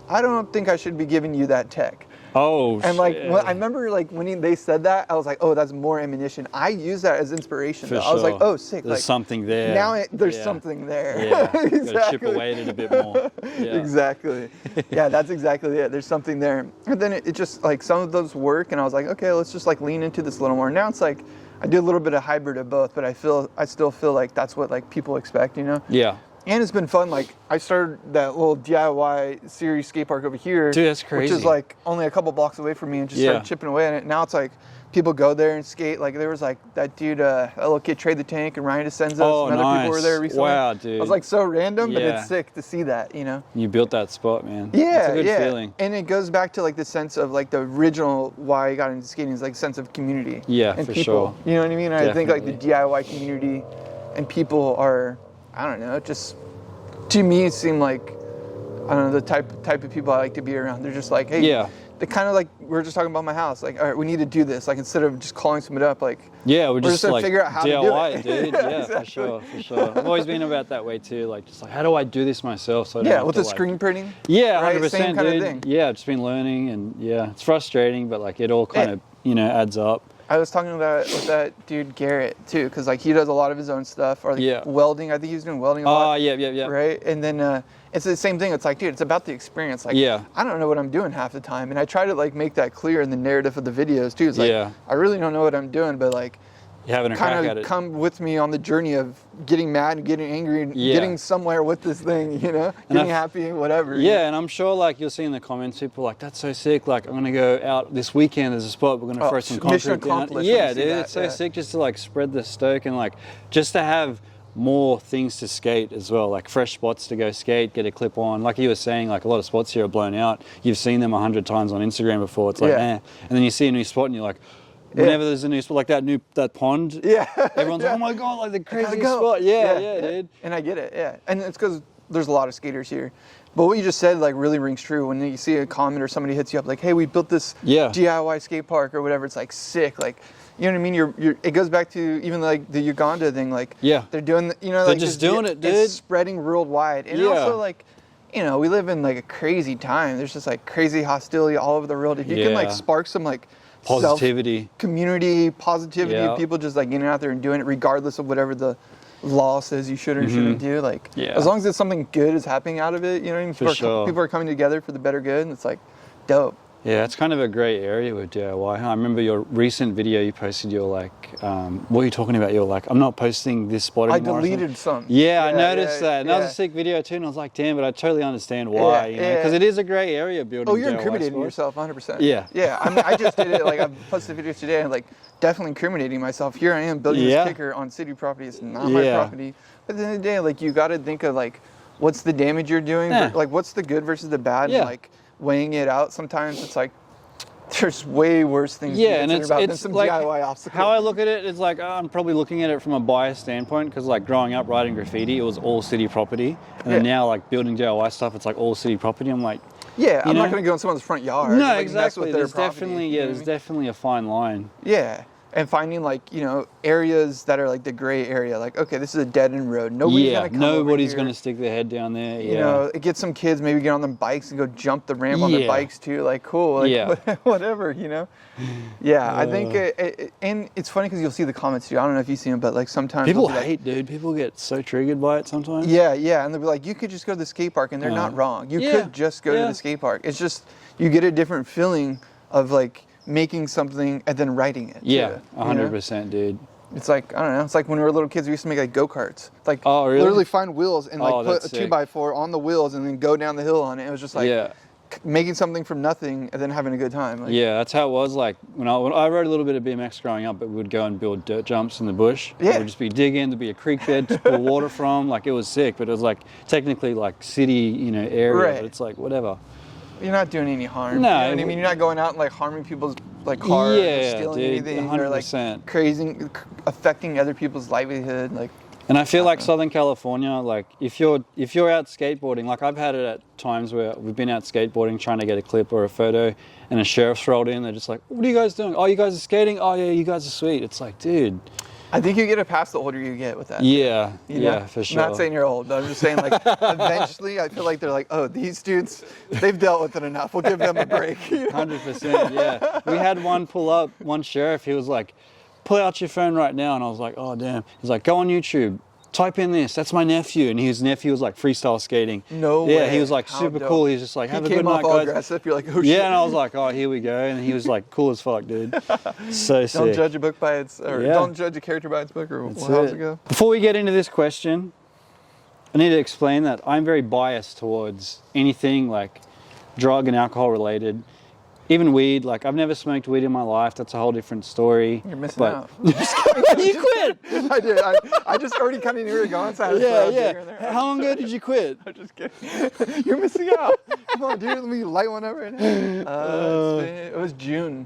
I don't think I should be giving you that tech. Oh, and like I remember like when they said that, I was like, oh, that's more ammunition. I use that as inspiration. I was like, oh, sick. There's like, something there. Now there's something there. Yeah, gotta chip away at it a bit more. Exactly. Yeah, that's exactly it. There's something there. And then it just like some of those work, and I was like, okay, let's just like lean into this a little more. Now it's like I do a little bit of hybrid of both, but I still feel like that's what like people expect, you know? Yeah. And it's been fun. Like I started that little DIY series skate park over here. Dude, that's crazy. Which is like only a couple blocks away from me, and just started chipping away at it. Now it's like people go there and skate. Like there was like that dude, a little kid, Trade the Tank, and Ryan DeCenzo, and other people were there recently. Wow, dude. It was like so random, but it's sick to see that, you know. You built that spot, man. Yeah, it's a good feeling. And it goes back to like the sense of like the original why I got into skating is like sense of community. Yeah, and for people. sure. You know what I mean? Definitely. I think like the DIY community and people are, I don't know, just. To me, it seemed like, I don't know, the type of people I like to be around. They're just like, hey, they kind of like, we were just talking about my house. Like, all right, we need to do this. Like, instead of just calling somebody up, like, we're just gonna like figure out how DIY, to do it. Dude. Yeah, exactly. for sure. I've always been about that way too. Like, just like, how do I do this myself? So I don't have with to, the screen printing. Yeah, right? 100%, Same kind dude. of thing. Yeah, I've just been learning, and it's frustrating, but like, it all kind of, adds up. I was talking about it with that dude Garrett too, because like he does a lot of his own stuff, or like welding. I think he was doing welding a lot. Oh, yeah. Right, and then it's the same thing. It's like, dude, it's about the experience. Like, I don't know what I'm doing half the time, and I try to like make that clear in the narrative of the videos too. It's like, I really don't know what I'm doing, but like, having a crack kind at of it. come with me on the journey of getting mad and getting angry and getting somewhere with this thing, you know, getting happy, whatever. Yeah, and I'm sure like you'll see in the comments, people are like, that's so sick. Like I'm gonna go out this weekend. There's a spot we're gonna throw some concrete down. Yeah, dude, it's so sick just to like spread the stoke and like just to have more things to skate as well, like fresh spots to go skate, get a clip on. Like you were saying, like a lot of spots here are blown out. You've seen them 100 times on Instagram before. It's like, and then you see a new spot and you're like, whenever there's a new spot, like that pond, everyone's like, oh my God, like the crazy spot. Yeah, dude. And I get it, and it's because there's a lot of skaters here. But what you just said like really rings true. When you see a comment or somebody hits you up like, hey, we built this DIY skate park or whatever, it's like sick. Like, you know what I mean? You're it goes back to even like the Uganda thing. Like, they're doing, you know, they're like just doing it, dude. It's spreading worldwide. And also like, you know, we live in like a crazy time. There's just like crazy hostility all over the world. If you can like spark some like positivity, community positivity, people just like getting out there and doing it regardless of whatever the law says you should or shouldn't do, like as long as it's something good is happening out of it, you know what I mean? People are coming together for the better good, and it's like dope. Yeah, it's kind of a great area with DIY. I remember your recent video you posted, you're like, what were you talking about? You're like, I'm not posting this spot anymore. I deleted some. Yeah, I noticed that. And that was a sick video too, and I was like, damn, but I totally understand why, you know? Because it is a great area building you're DIY incriminating sports. yourself 100%. Yeah. I mean, I just did it, like I posted videos today, and like definitely incriminating myself. Here I am building this kicker on city property. It's not my property. But at the end of the day, like you got to think of like, what's the damage you're doing? Like what's the good versus the bad? And like weighing it out, sometimes it's like, there's way worse things to consider about than some like, DIY obstacles. How I look at it is like, I'm probably looking at it from a biased standpoint, because like growing up writing graffiti, it was all city property. And then now like building DIY stuff, it's like all city property. I'm like, I'm not going to go in someone's front yard. No, like, exactly. There's definitely, there's definitely a fine line. Yeah. And finding like, you know, areas that are like the gray area, like, okay, this is a dead end road. Nobody's going to stick their head down there. You know, get some kids, maybe get on their bikes and go jump the ramp on their bikes too. Like, cool. Like, whatever, you know? I think, and it's funny because you'll see the comments too. I don't know if you see them, but like sometimes people hate, dude. People get so triggered by it sometimes. Yeah. And they'll be like, you could just go to the skate park, and they're not wrong. You could just go to the skate park. It's just, you get a different feeling of like, making something and then writing it. 100%, dude. It's like, I don't know, it's like when we were little kids, we used to make like go-karts. Like literally find wheels and like put a 2x4 on the wheels and then go down the hill on it. It was just like making something from nothing and then having a good time. Like, that's how it was. Like when I rode a little bit of BMX growing up, but we would go and build dirt jumps in the bush. We'd just be digging, there'd be a creek bed to pull water from. Like it was sick, but it was like technically like city, you know, area, but it's like whatever. You're not doing any harm. No, you know what I mean, you're not going out and like harming people's like cars, or stealing anything, 100%. or like crazy, affecting other people's livelihood. Like, and I feel like Southern California, like if you're out skateboarding, like I've had it at times where we've been out skateboarding trying to get a clip or a photo, and a sheriff's rolled in. They're just like, "What are you guys doing? Oh, you guys are skating? Oh yeah, you guys are sweet." It's like, dude. I think you get it past the older you get with that. For sure. I'm not saying you're old, but I'm just saying like eventually I feel like they're like, oh, these dudes, they've dealt with it enough. We'll give them a break. 100%, yeah. We had one sheriff, he was like, pull out your phone right now. And I was like, oh, damn. He's like, go on YouTube. Type in this. That's my nephew. And his nephew was like freestyle skating. No way. Yeah, he was like super cool. He was just like, have a good night, guys. Aggressive. You're like, oh shit. Yeah, and I was like, oh, here we go. And he was like, cool as fuck, dude. So sick. Don't judge a book by its, or don't judge a character by its book, or how's it go? Before we get into this question, I need to explain that I'm very biased towards anything like drug and alcohol related. Even weed, like I've never smoked weed in my life. That's a whole different story. You're missing out. You quit. I did. I just already kind of knew you were going. So How long ago did you quit? I'm just kidding. You're missing out. Come on, dude. Let me light one up right now. It was June.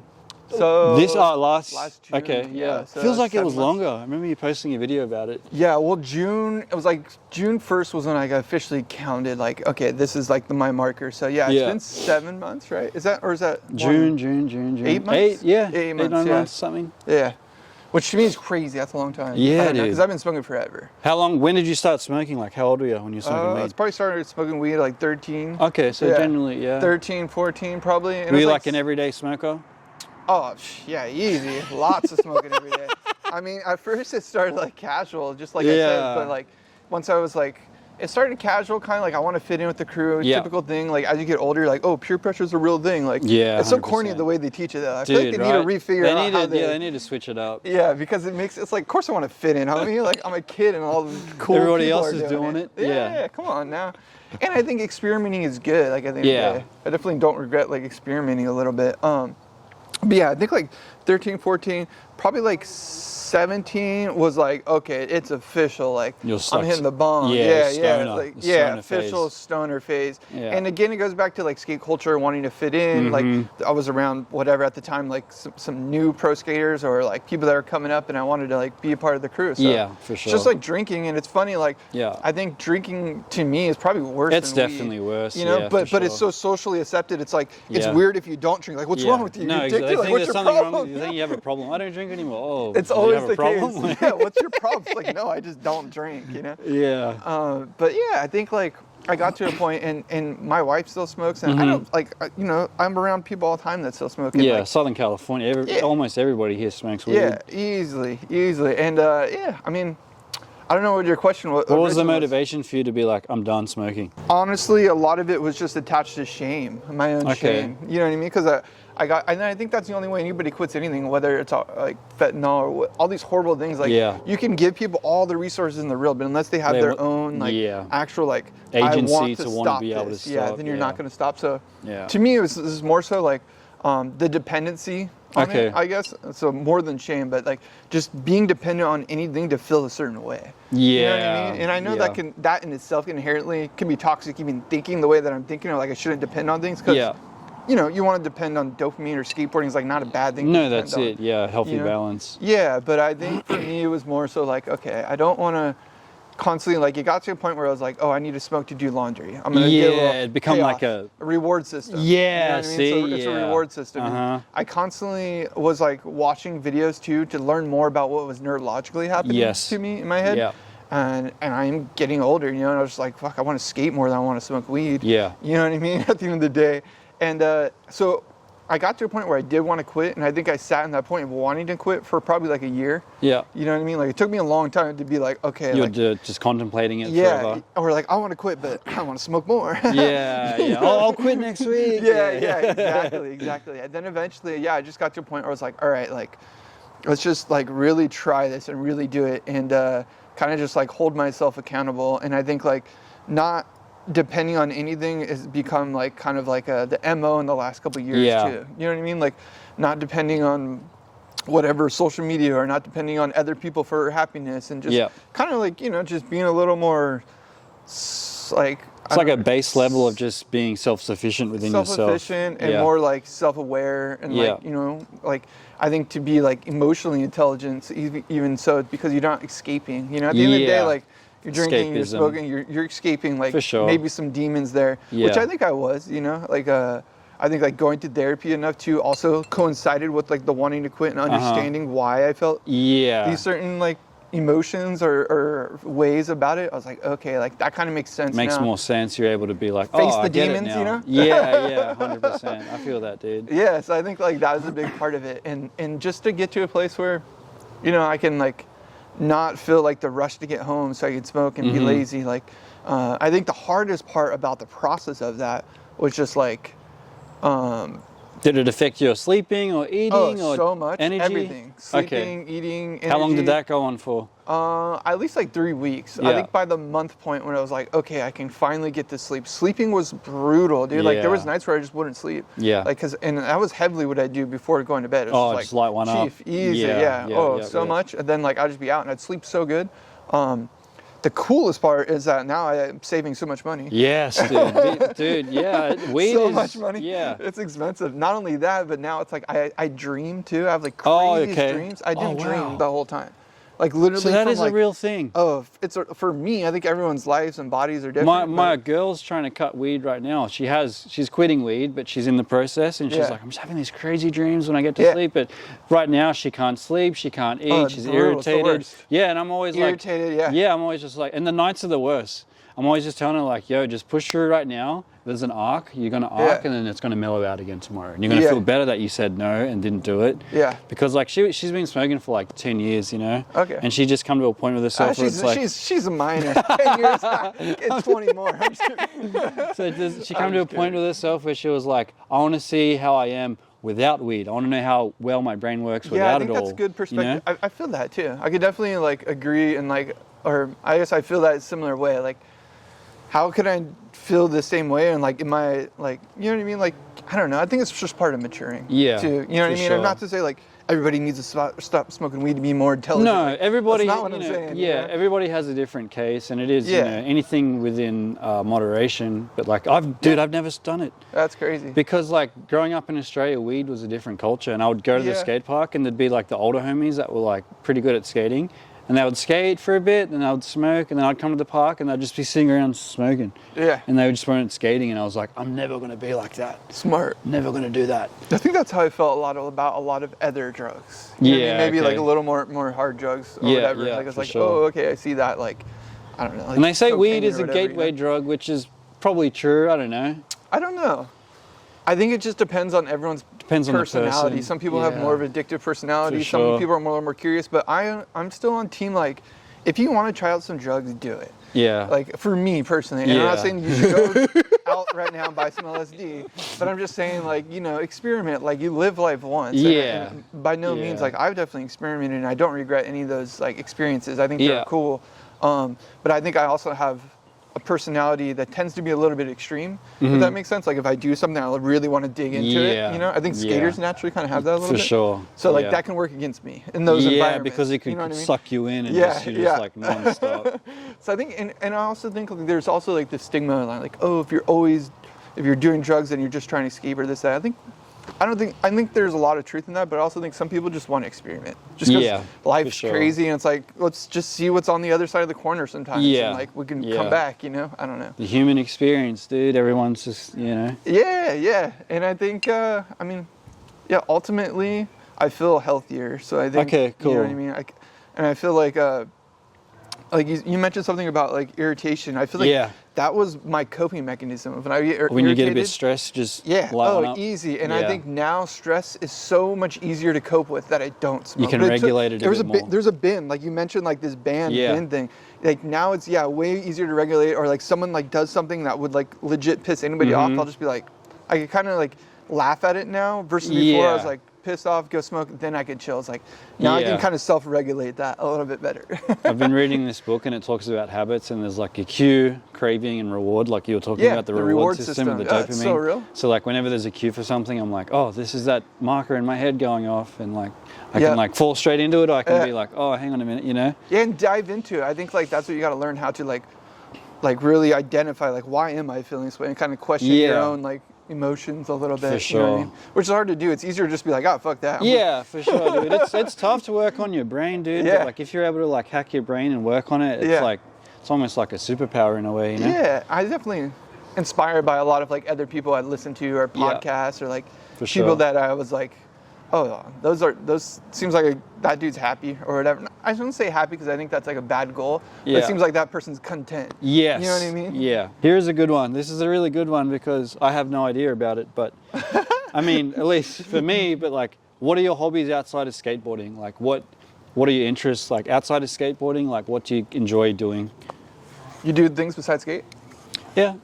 So last June. Okay, yeah. So feels like it was longer. I remember you posting a video about it. Yeah, well, June. It was like June 1st was when I got officially counted. Like, okay, this is like my marker. So it's been 7 months, right? Is that June? 8 months? 8 months, something. Yeah. Which to me is crazy. That's a long time. Yeah, dude. Because I've been smoking forever. How long? When did you start smoking? Like, how old were you when you were smoking weed? I probably started smoking weed at like 13. Okay, so generally, 13, 14 probably. And were you like an everyday smoker? Oh, yeah, easy. Lots of smoking every day. I mean, at first it started like casual, just like I said, but like once I was like it started casual, kind of like I want to fit in with the crew. Yeah. Typical thing. Like as you get older, you're like, oh, peer pressure is a real thing. Like, yeah, it's so corny 100%. the way they teach it. I Dude, feel like they need to refigure out how they need to switch it up. Yeah, because it's like, of course I want to fit in. I mean, like I'm a kid and all the cool everybody people else are is doing it. Yeah, come on now. And I think experimenting is good. Like I think I definitely don't regret like experimenting a little bit. But yeah, I think like 13, 14, probably like 17 was like, okay, it's official. Like I'm hitting the bomb. Official stoner phase. Yeah. And again, it goes back to like skate culture, wanting to fit in. Like I was around whatever at the time, like some new pro skaters or like people that were coming up, and I wanted to like be a part of the crew. So yeah, for sure. It's just like drinking, and it's funny. Like I think drinking to me is probably worse. It's than definitely weed, worse. You know, but it's so socially accepted. It's like it's weird if you don't drink. Like what's wrong with you? No, You're exactly. Like, what's your problem? You think you have a problem? I don't drink anymore. Oh, it's always the problem? case. Yeah, what's your problem? It's like, no, I just don't drink, you know? Yeah. But yeah, I think like I got to a point and my wife still smokes and I don't like, you know, I'm around people all the time that still smoke. And, yeah, like, Southern California, almost everybody here smokes weed. Yeah, easily. And yeah, I mean, I don't know what your question was. What was the motivation for you to be like, I'm done smoking? Honestly, a lot of it was just attached to shame, my own shame. You know what I mean? Because and I think that's the only way anybody quits anything, whether it's like fentanyl or all these horrible things. Like you can give people all the resources in the world, but unless they have their own like actual like agency I want to want stop to be able to this, stop. then you're not going to stop. So to me, it was more so like the dependency on it, I guess. So more than shame, but like just being dependent on anything to feel a certain way. You know what I mean? And I know that in itself inherently can be toxic, even thinking the way that I'm thinking, or like I shouldn't depend on things because you know, you want to depend on dopamine or skateboarding is like not a bad thing. No, that's it. Yeah, healthy balance. Yeah, but I think for me it was more so like, okay, I don't want to constantly like. It got to a point where I was like, oh, I need to smoke to do laundry. I'm gonna get a little it become like a reward system. Yeah, you know what I mean? So it's a reward system. I constantly was like watching videos too to learn more about what was neurologically happening to me in my head. Yeah. And I'm getting older, you know, and I was just like, fuck, I want to skate more than I want to smoke weed. Yeah. You know what I mean? At the end of the day. And so I got to a point where I did want to quit, and I think I sat in that point of wanting to quit for probably like a year. Yeah. You know what I mean? Like it took me a long time to be like, okay. You're like, just contemplating it forever. Or like, I want to quit, but I want to smoke more. I'll quit next week. Exactly. And then eventually, I just got to a point where I was like, all right, like, let's just like really try this and really do it and kind of just like hold myself accountable. And I think like not depending on anything has become like kind of like the MO in the last couple of years too. You know what I mean? Like not depending on whatever social media or not depending on other people for happiness and just kind of like, you know, just being a little more like it's like a base level of just being self-sufficient within yourself. Self-sufficient and more like self-aware and like, you know, like I think to be like emotionally intelligent, even so, because you're not escaping, you know, at the end of the day, like you're drinking, you're smoking, you're escaping like maybe some demons there, which I think I was, you know, like I think like going to therapy enough too also coincided with like the wanting to quit and understanding why I felt these certain like emotions or ways about it. I was like, okay, like that kind of makes sense. Makes now. More sense. You're able to be like, face the demons, you know? Yeah, 100%. I feel that, dude. Yeah, so I think like that was a big part of it, and just to get to a place where, you know, I can like not feel like the rush to get home so I can smoke and be lazy. Like, I think the hardest part about the process of that was just like, did it affect your sleeping or eating or so much, energy? Everything. Sleeping, eating, energy. How long did that go on for? At least like 3 weeks. I think by the month point when I was like, okay, I can finally get to sleep. Sleeping was brutal, dude. Like there was nights where I just wouldn't sleep. Yeah. Like, and that was heavily what I do before going to bed. It was just light one up. Easy, so much. And then like I'd just be out and I'd sleep so good. The coolest part is that now I'm saving so much money. Yes, dude. Weed so much money. Yeah. It's expensive. Not only that, but now it's like I dream too. I have like crazy dreams. I didn't dream the whole time. Like literally. So that is a real thing. Oh, for me. I think everyone's lives and bodies are different. My girl's trying to cut weed right now. She's quitting weed, but she's in the process, and she's like, I'm just having these crazy dreams when I get to sleep. But right now she can't sleep, she can't eat, she's irritated. Yeah, and I'm always irritated. Yeah, I'm always just like, and the nights are the worst. I'm always just telling her like, yo, just push through right now. There's an arc, you're going to arc, and then it's going to mellow out again tomorrow. And you're going to feel better that you said no and didn't do it. Yeah. Because like she's been smoking for like 10 years, you know? Okay. And she just come to a point with herself where it's like... She's a minor. 10 years, it's 20 more. So she came to a point with herself where she was like, I want to see how I am without weed. I want to know how well my brain works without it all. Yeah, I think that's a good perspective. You know? I feel that too. I could definitely like agree and like, or I guess I feel that a similar way. Like, how could I feel the same way? And like, am I like, you know what I mean? Like, I don't know. I think it's just part of maturing. Yeah. Too. You know what I mean? Sure. And not to say like everybody needs to stop smoking weed to be more intelligent. No, like, everybody. That's not what I'm saying. Yeah, you know? everybody has a different case, and it is you know, anything within moderation. But like, I've never done it. That's crazy. Because like growing up in Australia, weed was a different culture, and I would go to the skate park, and there'd be like the older homies that were like pretty good at skating. And they would skate for a bit, and I would smoke, and then I'd come to the park, and I'd just be sitting around smoking. Yeah. And they just weren't skating, and I was like, I'm never going to be like that. Smart. Never going to do that. I think that's how I felt about a lot of other drugs. You know what I mean? Maybe like a little more hard drugs or whatever. Like it's like, sure. oh, okay, I see that. Like, I don't know. Like and they say weed cocaine is or a whatever, gateway you know? drug, which is probably true. I don't know. I don't know. I think it just depends on everyone's personality. On the person. Some people have more of an addictive personality. For Some sure. people are more curious. But I'm still on team like, if you want to try out some drugs, do it. Yeah. Like for me personally, and I'm not saying you should go out right now and buy some LSD, but I'm just saying like, you know, experiment. Like you live life once. Yeah. And by no means like I've definitely experimented and I don't regret any of those like experiences. I think they're cool. But I think I also have a personality that tends to be a little bit extreme. If that makes sense. Like if I do something, I really want to dig into it. You know, I think skaters naturally kind of have that a little bit. For sure. So like that can work against me in those environments. Yeah, because it could you know what I mean? suck you in and you're just like non-stop. So I think, and I also think like, there's also like the stigma like, oh, if you're doing drugs and you're just trying to escape or this, that. I think there's a lot of truth in that, but I also think some people just want to experiment. Just because life's crazy and it's like, let's just see what's on the other side of the corner sometimes. Yeah. And like we can come back, you know? I don't know. The human experience, dude. Everyone's just, you know. Yeah. And I think, ultimately I feel healthier. So I think, okay, cool. You know what I mean? And I feel like you mentioned something about like irritation. I feel like that was my coping mechanism. When I get when you get a bit stressed, just light one up. Easy. And I think now stress is so much easier to cope with that I don't smoke. You can regulate it a bit more. There's a bin, like you mentioned, like this bin thing. Like now it's way easier to regulate. Or like someone like does something that would like legit piss anybody off. I'll just be like, I can kind of like laugh at it now. Versus before I was like pissed off, go smoke, then I could chill. It's like now I can kind of self-regulate that a little bit better. I've been reading this book and it talks about habits and there's like a cue, craving and reward, like you were talking about the reward system and the dopamine. It's so real. So like whenever there's a cue for something, I'm like, oh, this is that marker in my head going off, and like I can like fall straight into it, or I can be like, oh, hang on a minute, you know? Yeah, and dive into it. I think like that's what you got to learn how to like really identify like, why am I feeling this way, and kind of question your own like emotions a little bit. For sure. You know what I mean? Which is hard to do. It's easier to just be like, oh, fuck that. For sure, dude. It's tough to work on your brain, dude. But like if you're able to like hack your brain and work on it, it's like it's almost like a superpower in a way, you know? Yeah, I definitely inspired by a lot of like other people I'd listen to or podcasts or like people that I was like, oh, those seems like that dude's happy or whatever. I shouldn't say happy because I think that's like a bad goal. But it seems like that person's content. Yes. You know what I mean? Yeah. Here's a good one. This is a really good one because I have no idea about it, but I mean, at least for me, but like, what are your hobbies outside of skateboarding? Like what are your interests like outside of skateboarding? Like what do you enjoy doing? You do things besides skate? Yeah.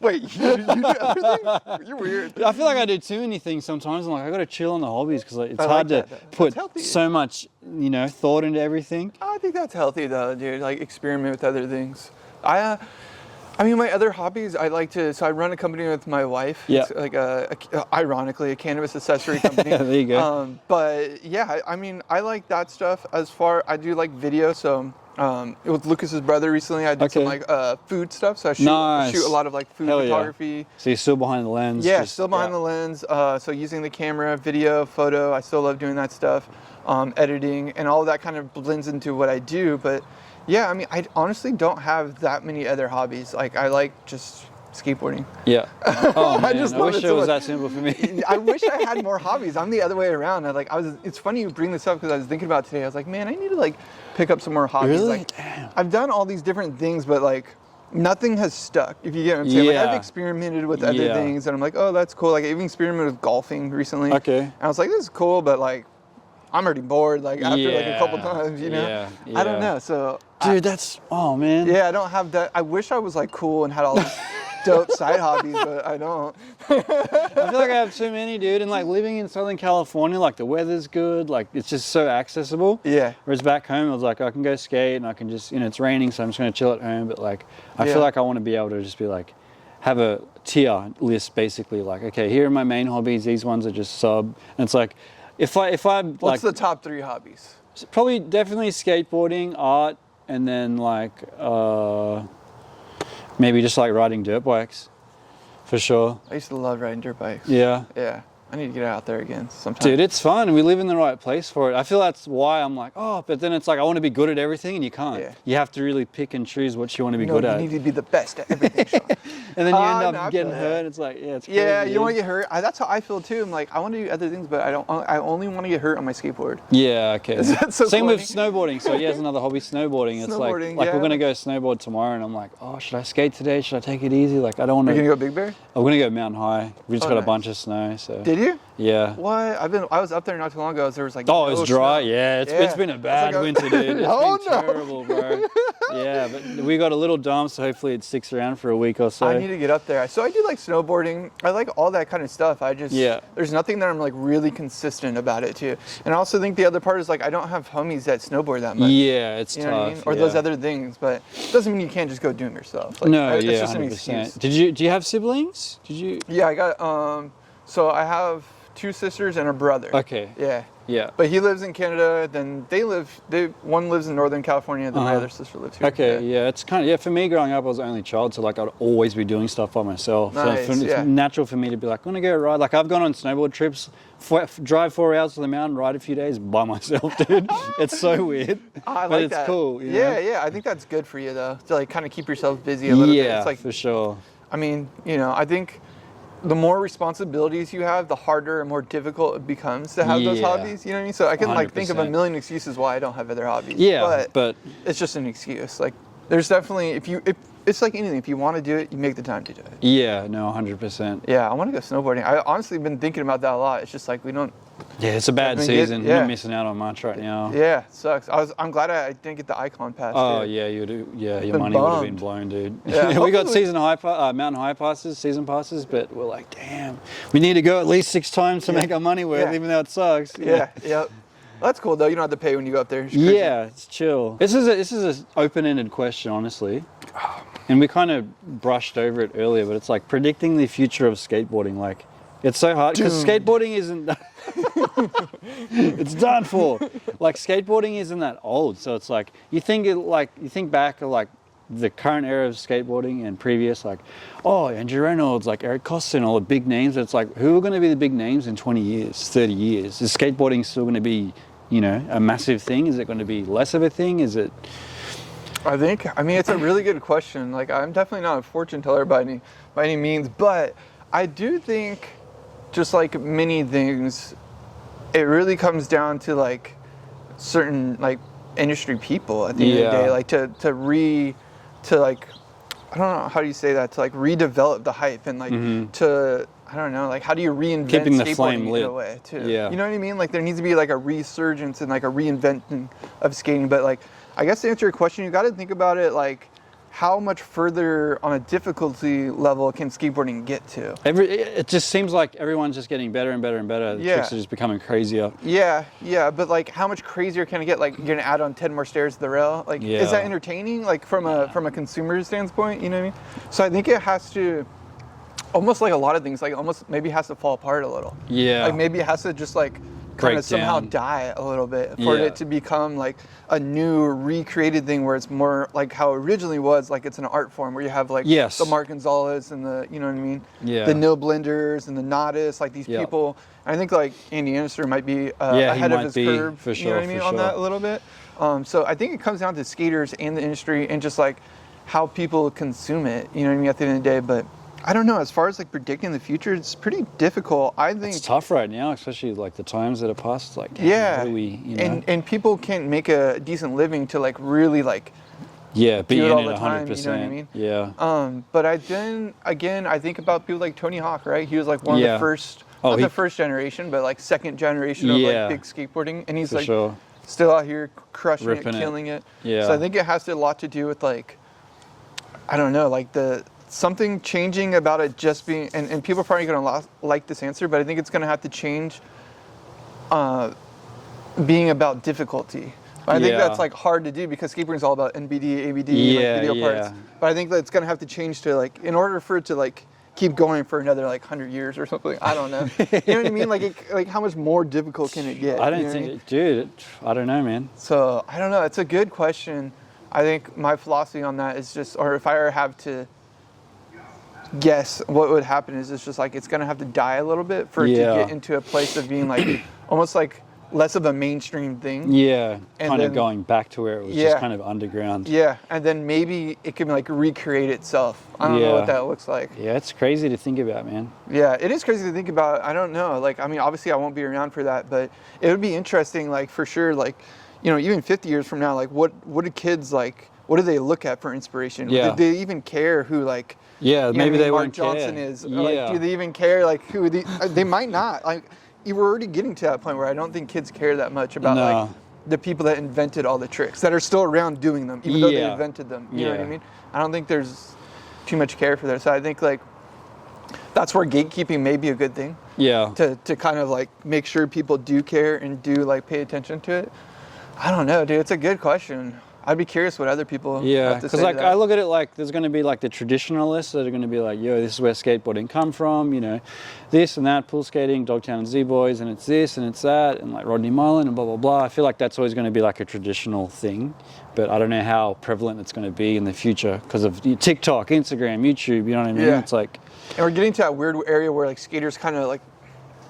Wait, you do everything? You're weird. I feel like I do too many things sometimes. I'm like, I got to chill on the hobbies because it's hard to put so much, you know, thought into everything. I think that's healthy though, dude. Like experiment with other things. I mean, my other hobbies, I like to. So I run a company with my wife. Yeah. It's like ironically, a cannabis accessory company. There you go. But yeah, I mean, I like that stuff. I do like video. So with Lucas's brother recently, I did some like food stuff. So I shoot a lot of like food photography. Yeah. So you're still behind the lens. Yeah, still behind the lens. So using the camera, video, photo, I still love doing that stuff. Editing and all of that kind of blends into what I do. But yeah, I mean, I honestly don't have that many other hobbies. Like I like just skateboarding. Yeah. Oh man, just I love wish it it so was much. that simple for me. I wish I had more hobbies. I'm the other way around. It's funny you bring this up because I was thinking about it today. I was like, man, I need to like pick up some more hobbies. Really? Like, Damn. I've done all these different things, but like nothing has stuck. If you get what I'm saying. Like Yeah. I've experimented with other Yeah. things, and I'm like, oh, that's cool. Like I even experimented with golfing recently. Okay. And I was like, this is cool, but like I'm already bored. Like after like a couple Yeah. times, you know. Yeah. I don't Yeah. know. So Dude, that's, oh man. yeah, I don't have that. I wish I was like cool and had all these dope side hobbies, but I don't. I feel like I have too many, dude. And like living in Southern California, like the weather's good, like it's just so accessible. Yeah. Whereas back home, I was like, I can go skate and I can just, it's raining, so I'm just gonna chill at home. But like, I Yeah. feel like I want to be able to just be like, have a tier list basically. Like, okay, here are my main hobbies. These ones are just sub. And it's like, if I What's like, the top 3 hobbies? probably definitely skateboarding, art, and then like maybe just like riding dirt bikes, for sure. I used to love riding dirt bikes. Yeah. Yeah. I need to get out there again sometime. Dude, it's fun and we live in the right place for it. I feel that's why I'm like, oh, but then it's like I want to be good at everything and you can't. Yeah. You have to really pick and choose what you want to be No, good you at. need to be the best at everything, Sean. And then you end No, up I getting feel hurt. that. It's like, yeah, it's crazy. Yeah, you don't want to get hurt. That's how I feel too. I'm like, I want to do other things, but I don't. I only want to get hurt on my skateboard. Yeah, okay. That's so Same with funny. snowboarding. So yeah, it's another hobby, snowboarding. It's Snowboarding, like yeah. we're gonna go snowboard tomorrow, and I'm like, oh, should I skate today? Should I take it easy? Like I don't want Are you to. gonna go Big Bear? I'm gonna go mountain high. We just Oh, got a nice. bunch of snow. So Did you? yeah. What? I was up there not too long ago. There was like Oh, no it's dry. snow. Yeah, it's Yeah. been a It's bad like a- winter, dude. It's Oh, been no. terrible, bro. Yeah, but we got a little dump, so hopefully it sticks around for a week or so. I need to get up there. So I do like snowboarding. I like all that kind of stuff. Yeah. There's nothing that I'm like really consistent about it too. And I also think the other part is like I don't have homies that snowboard that much. Yeah, it's You tough. know what I mean? Or yeah. those other things, but it doesn't mean you can't just go do them yourself. Like, No, it's yeah, just an 100%. excuse. Do you have siblings? Did you? Yeah, I got so I have 2 sisters and a brother. Okay. Yeah. Yeah. But he lives in Canada, then one lives in Northern California, then my Uh-huh. other sister lives here. Okay, yeah, it's kind of, yeah, for me growing up, I was the only child, so like I'd always be doing stuff by myself. Nice, So it's yeah. natural for me to be like, I'm gonna go ride. Like I've gone on snowboard trips, drive 4 hours to the mountain, ride a few days by myself, dude. It's so weird. I but like it's that. cool. You Yeah, know? yeah. I think that's good for you though, to like kind of keep yourself busy a little bit. Yeah, It's like, for sure. I mean, I think the more responsibilities you have, the harder and more difficult it becomes to have those Yeah. hobbies. You know what I mean? So I can like think of a 100%. million excuses why I don't have other hobbies. Yeah, but it's just an excuse. Like there's definitely if it's like anything, if you want to do it, you make the time to do it. yeah, no, 100%. Yeah, I want to go snowboarding. I honestly been thinking about that a lot. It's just like we don't. Yeah, it's a bad been season. yeah. You're missing out on much right now. Yeah, it sucks. I'm glad I didn't get the icon pass. Oh dude. yeah, you do. Yeah, your Been money would have been bummed. blown, dude. Yeah, we got hopefully- mountain high passes, season passes, but we're like, damn, we need to go at least 6 times to Yeah. make our money worth, Yeah. even though it sucks. Yeah, yep. That's cool though. You don't have to pay when you go up there. It's crazy. Yeah, it's chill. This is an open-ended question, honestly, and we kind of brushed over it earlier, but it's like predicting the future of skateboarding. Like, it's so hard because Doomed. skateboarding isn't. It's done for. Like skateboarding isn't that old, so it's like you think back of like the current era of skateboarding and previous, like, oh, Andrew Reynolds, like Eric Costin, all the big names. It's like, who are going to be the big names in 20 years, 30 years? Is skateboarding still going to be, a massive thing? Is it going to be less of a thing? Is it? I mean, it's a really good question. Like, I'm definitely not a fortune teller by any means, but I do think, just like many things, it really comes down to like certain like industry people at the end of the day, like to like, I don't know how do you say that, to like redevelop the hype and like to, I don't know, like how do you reinvent Keeping the flame skateboarding in lit. a way too? Yeah. You know what I mean? Like there needs to be like a resurgence and like a reinventing of skating. But like, I guess to answer your question, you got to think about it like how much further on a difficulty level can skateboarding get to? It just seems like everyone's just getting better and better and better. The Yeah. tricks are just becoming crazier. Yeah, but like how much crazier can it get? Like you're gonna add on 10 more stairs to the rail? Like Yeah. is that entertaining? Like from a consumer standpoint, you know what I mean? So I think it has to, almost like a lot of things, like almost maybe has to fall apart a little. Yeah. Like maybe it has to just like kind Break of somehow down. die a little bit for Yeah. it to become like a new recreated thing where it's more like how it originally was, like it's an art form where you have like Yes. the Mark Gonzalez and the, you know what I mean? Yeah. The Nil Blenders and the Nodis, like these Yeah. people. I think like Andy Annister might be Yeah, he ahead of might his be, curve, for you know sure, what I mean, for on that sure. a little bit. So I think it comes down to skaters and the industry and just like how people consume it, you know what I mean, at the end of the day. But I don't know. As far as like predicting the future, it's pretty difficult. I think It's tough right now, especially like the times that have passed. It's like, damn, yeah, how do we, you know? and people can't make a decent living to like really like Yeah, be do it in all it the 100%. time. You know what I mean? Yeah. But I then again, I think about people like Tony Hawk, right? He was like one of Yeah. the first, Oh, not he- the first generation, but like second generation of Yeah. like big skateboarding, and he's For like sure. still out here crushing Ripping it, it. killing it. Yeah. So I think it has a lot to do with like, I don't know, like the something changing about it just being, and people are probably gonna like this answer, but I think it's gonna have to change, being about difficulty. I think Yeah. that's like hard to do because skateboarding is all about NBD, ABD, Yeah, like video yeah. parts. But I think that it's gonna have to change to like, in order for it to like keep going for another like 100 years or something. I don't know. You know what I mean? Like how much more difficult can it get? I You don't know what think, mean? dude, I don't know, man. So I don't know. It's a good question. I think my philosophy on that is just, or if I ever have to guess what would happen, is it's just like it's gonna have to die a little bit for it Yeah. to get into a place of being like almost like less of a mainstream thing. Yeah, And kind then- of going back to where it was Yeah. just kind of underground. Yeah, and then maybe it can like recreate itself. I don't know Yeah. what that looks like. Yeah, it's crazy to think about, man. Yeah, it is crazy to think about. I don't know. Like, I mean, obviously I won't be around for that, but it would be interesting, like for sure, like, you know, even 50 years from now, like what do kids like, what do they look at for inspiration? Yeah. Do they even care who like, Yeah, you know maybe what I they mean, Mark won't Johnson care. is? Or, Yeah. like, do they even care like who they might not. Like, you were already getting to that point where I don't think kids care that much about No. like the people that invented all the tricks that are still around doing them, even though they Yeah. invented them. You know what I Yeah. mean? I don't think there's too much care for that. So I think like that's where gatekeeping may be a good thing Yeah. to kind of like make sure people do care and do like pay attention to it. I don't know, dude. It's a good question. I'd be curious what other people Yeah, have to say because to like that. I look at it like there's going to be like the traditionalists that are going to be like, yo, this is where skateboarding come from, you know, this and that, pool skating, Dogtown and Z-Boys, and it's this and it's that, and like Rodney Mullen and blah, blah, blah. I feel like that's always going to be like a traditional thing, but I don't know how prevalent it's going to be in the future because of TikTok, Instagram, YouTube, you know what I mean? Yeah. It's like, And we're getting to that weird area where like skaters kind of like,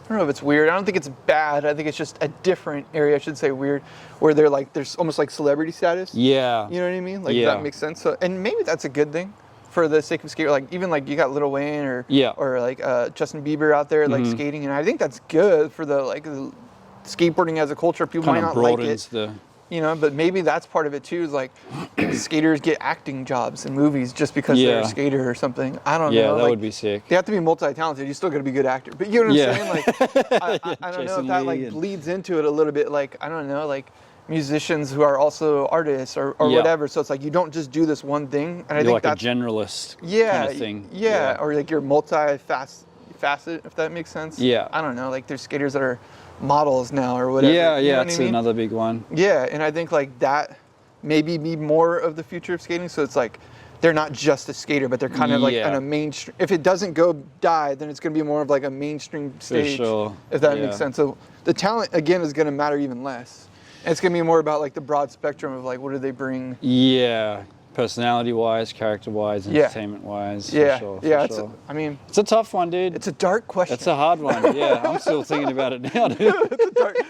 I don't know if it's weird. I don't think it's bad. I think it's just a different area. I should say weird, where they're like, there's almost like celebrity status. yeah. You know what I mean? Like, Yeah. that makes sense. So, and maybe that's a good thing for the sake of skate. Like, even like you got Lil Wayne or Yeah. or like Justin Bieber out there like skating, and I think that's good for the like the skateboarding as a culture. People Kind might of not like broadens it, the, you know, but maybe that's part of it too. Is like skaters get acting jobs in movies just because they're Yeah. a skater or something. I don't yeah, know. that like, would be sick. they have to be multi-talented. You still got to be a good actor. But you know what I'm Yeah. saying? Like, I don't know Jason if that Lee like and- bleeds into it a little bit. Like, I don't know, like musicians who are also artists or Yeah. whatever. So it's like you don't just do this one thing. And I You're think like a that's generalist yeah, kind of thing. Yeah, or like you're multi-facet, if that makes sense. Yeah. I don't know. Like there's skaters that are models now or whatever. Yeah, You know yeah, what I it's mean? another big one. Yeah, and I think like that maybe be more of the future of skating. So it's like they're not just a skater, but they're kind of like Yeah. on a mainstream. If it doesn't go die, then it's going to be more of like a mainstream stage. sure, If that yeah. makes sense. So the talent again is going to matter even less. And it's going to be more about like the broad spectrum of like what do they bring. Yeah, personality-wise, character-wise, Yeah. entertainment-wise. Yeah, for sure, for yeah. sure. I mean, It's a tough one, dude. it's a dark question. It's a hard one. Yeah, I'm still thinking about it now, dude.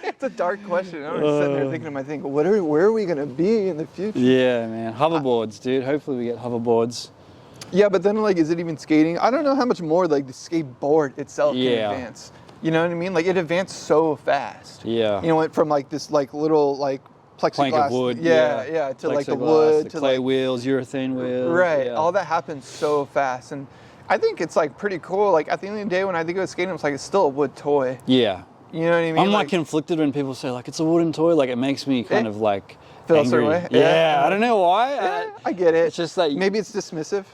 It's a dark question. I'm just sitting there thinking to myself, where are we going to be in the future? Yeah, man. Hoverboards, dude. Hopefully we get hoverboards. Yeah, but then like, is it even skating? I don't know how much more like the skateboard itself Yeah. can advance. You know what I mean? Like it advanced so fast. Yeah. You know, went from like this like little like plexiglass. Plank of wood. Yeah, to like the Plexiglass, wood, the to clay like wheels, urethane wheels. right. Yeah. All that happened so fast, and I think it's like pretty cool. Like at the end of the day, when I think of skating, it's like it's still a wood toy. Yeah. You know what I mean? I'm like conflicted when people say like it's a wooden toy. Like it makes me kind Yeah. of like Feel a angry. certain way? Yeah. Yeah. I don't know why. Yeah, I get it. It's just like maybe it's dismissive,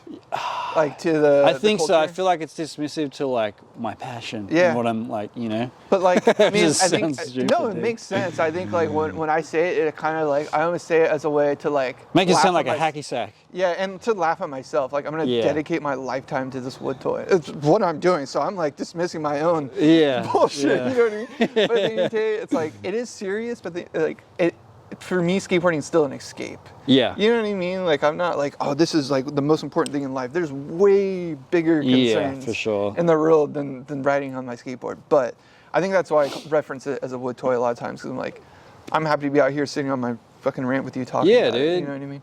like to the. I think so. I culture. feel like it's dismissive to like my passion. Yeah. And what I'm like, you know. But like, I mean, Just I think sounds stupid, no, it dude. makes sense. I think like when I say it, it kind of like I always say it as a way to like Make it laugh sound like at a hacky sack. Yeah, and to laugh at myself. Like I'm gonna Yeah. dedicate my lifetime to this wood toy. It's what I'm doing. So I'm like dismissing my own Yeah. bullshit. Yeah. You know what I mean? But at the end of the day, it's like it is serious, but like it. For me, skateboarding is still an escape. Yeah. You know what I mean? Like I'm not like, oh, this is like the most important thing in life. There's way bigger Yeah, concerns for sure. in the world than riding on my skateboard. But I think that's why I reference it as a wood toy a lot of times because I'm like, I'm happy to be out here sitting on my fucking rant with you talking. Yeah, about it, dude. you know what I mean?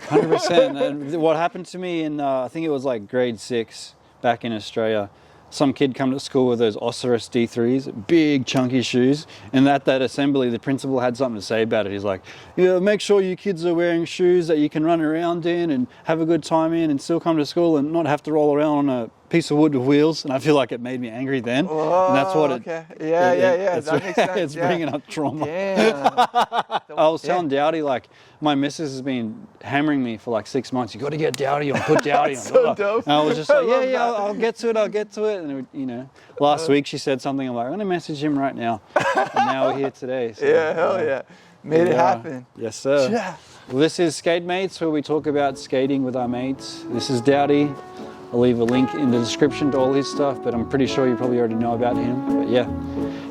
100%. And what happened to me in I think it was like grade 6 back in Australia. Some kid come to school with those Osiris D3s, big chunky shoes, and at that assembly, the principal had something to say about it. He's like, yeah, make sure you kids are wearing shoes that you can run around in and have a good time in and still come to school and not have to roll around on a piece of wood with wheels. And I feel like it made me angry then. Oh, and that's what okay. Yeah. That makes sense. It's bringing up trauma. Yeah. I was telling Dowdy, like, my missus has been hammering me for like 6 months. You got to get Dowdy on, put Dowdy on. So dope. And I was just like, yeah, I'll get to it. And, you know, last week she said something. I'm like, I'm going to message him right now. And now we're here today. So, yeah, hell yeah. Made it happen. Yes, sir. Yeah. Well, this is Skate Mates, where we talk about skating with our mates. This is Dowdy. I'll leave a link in the description to all his stuff, but I'm pretty sure you probably already know about him. But yeah,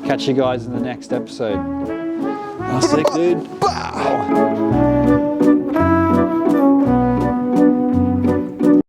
catch you guys in the next episode. Sick, dude.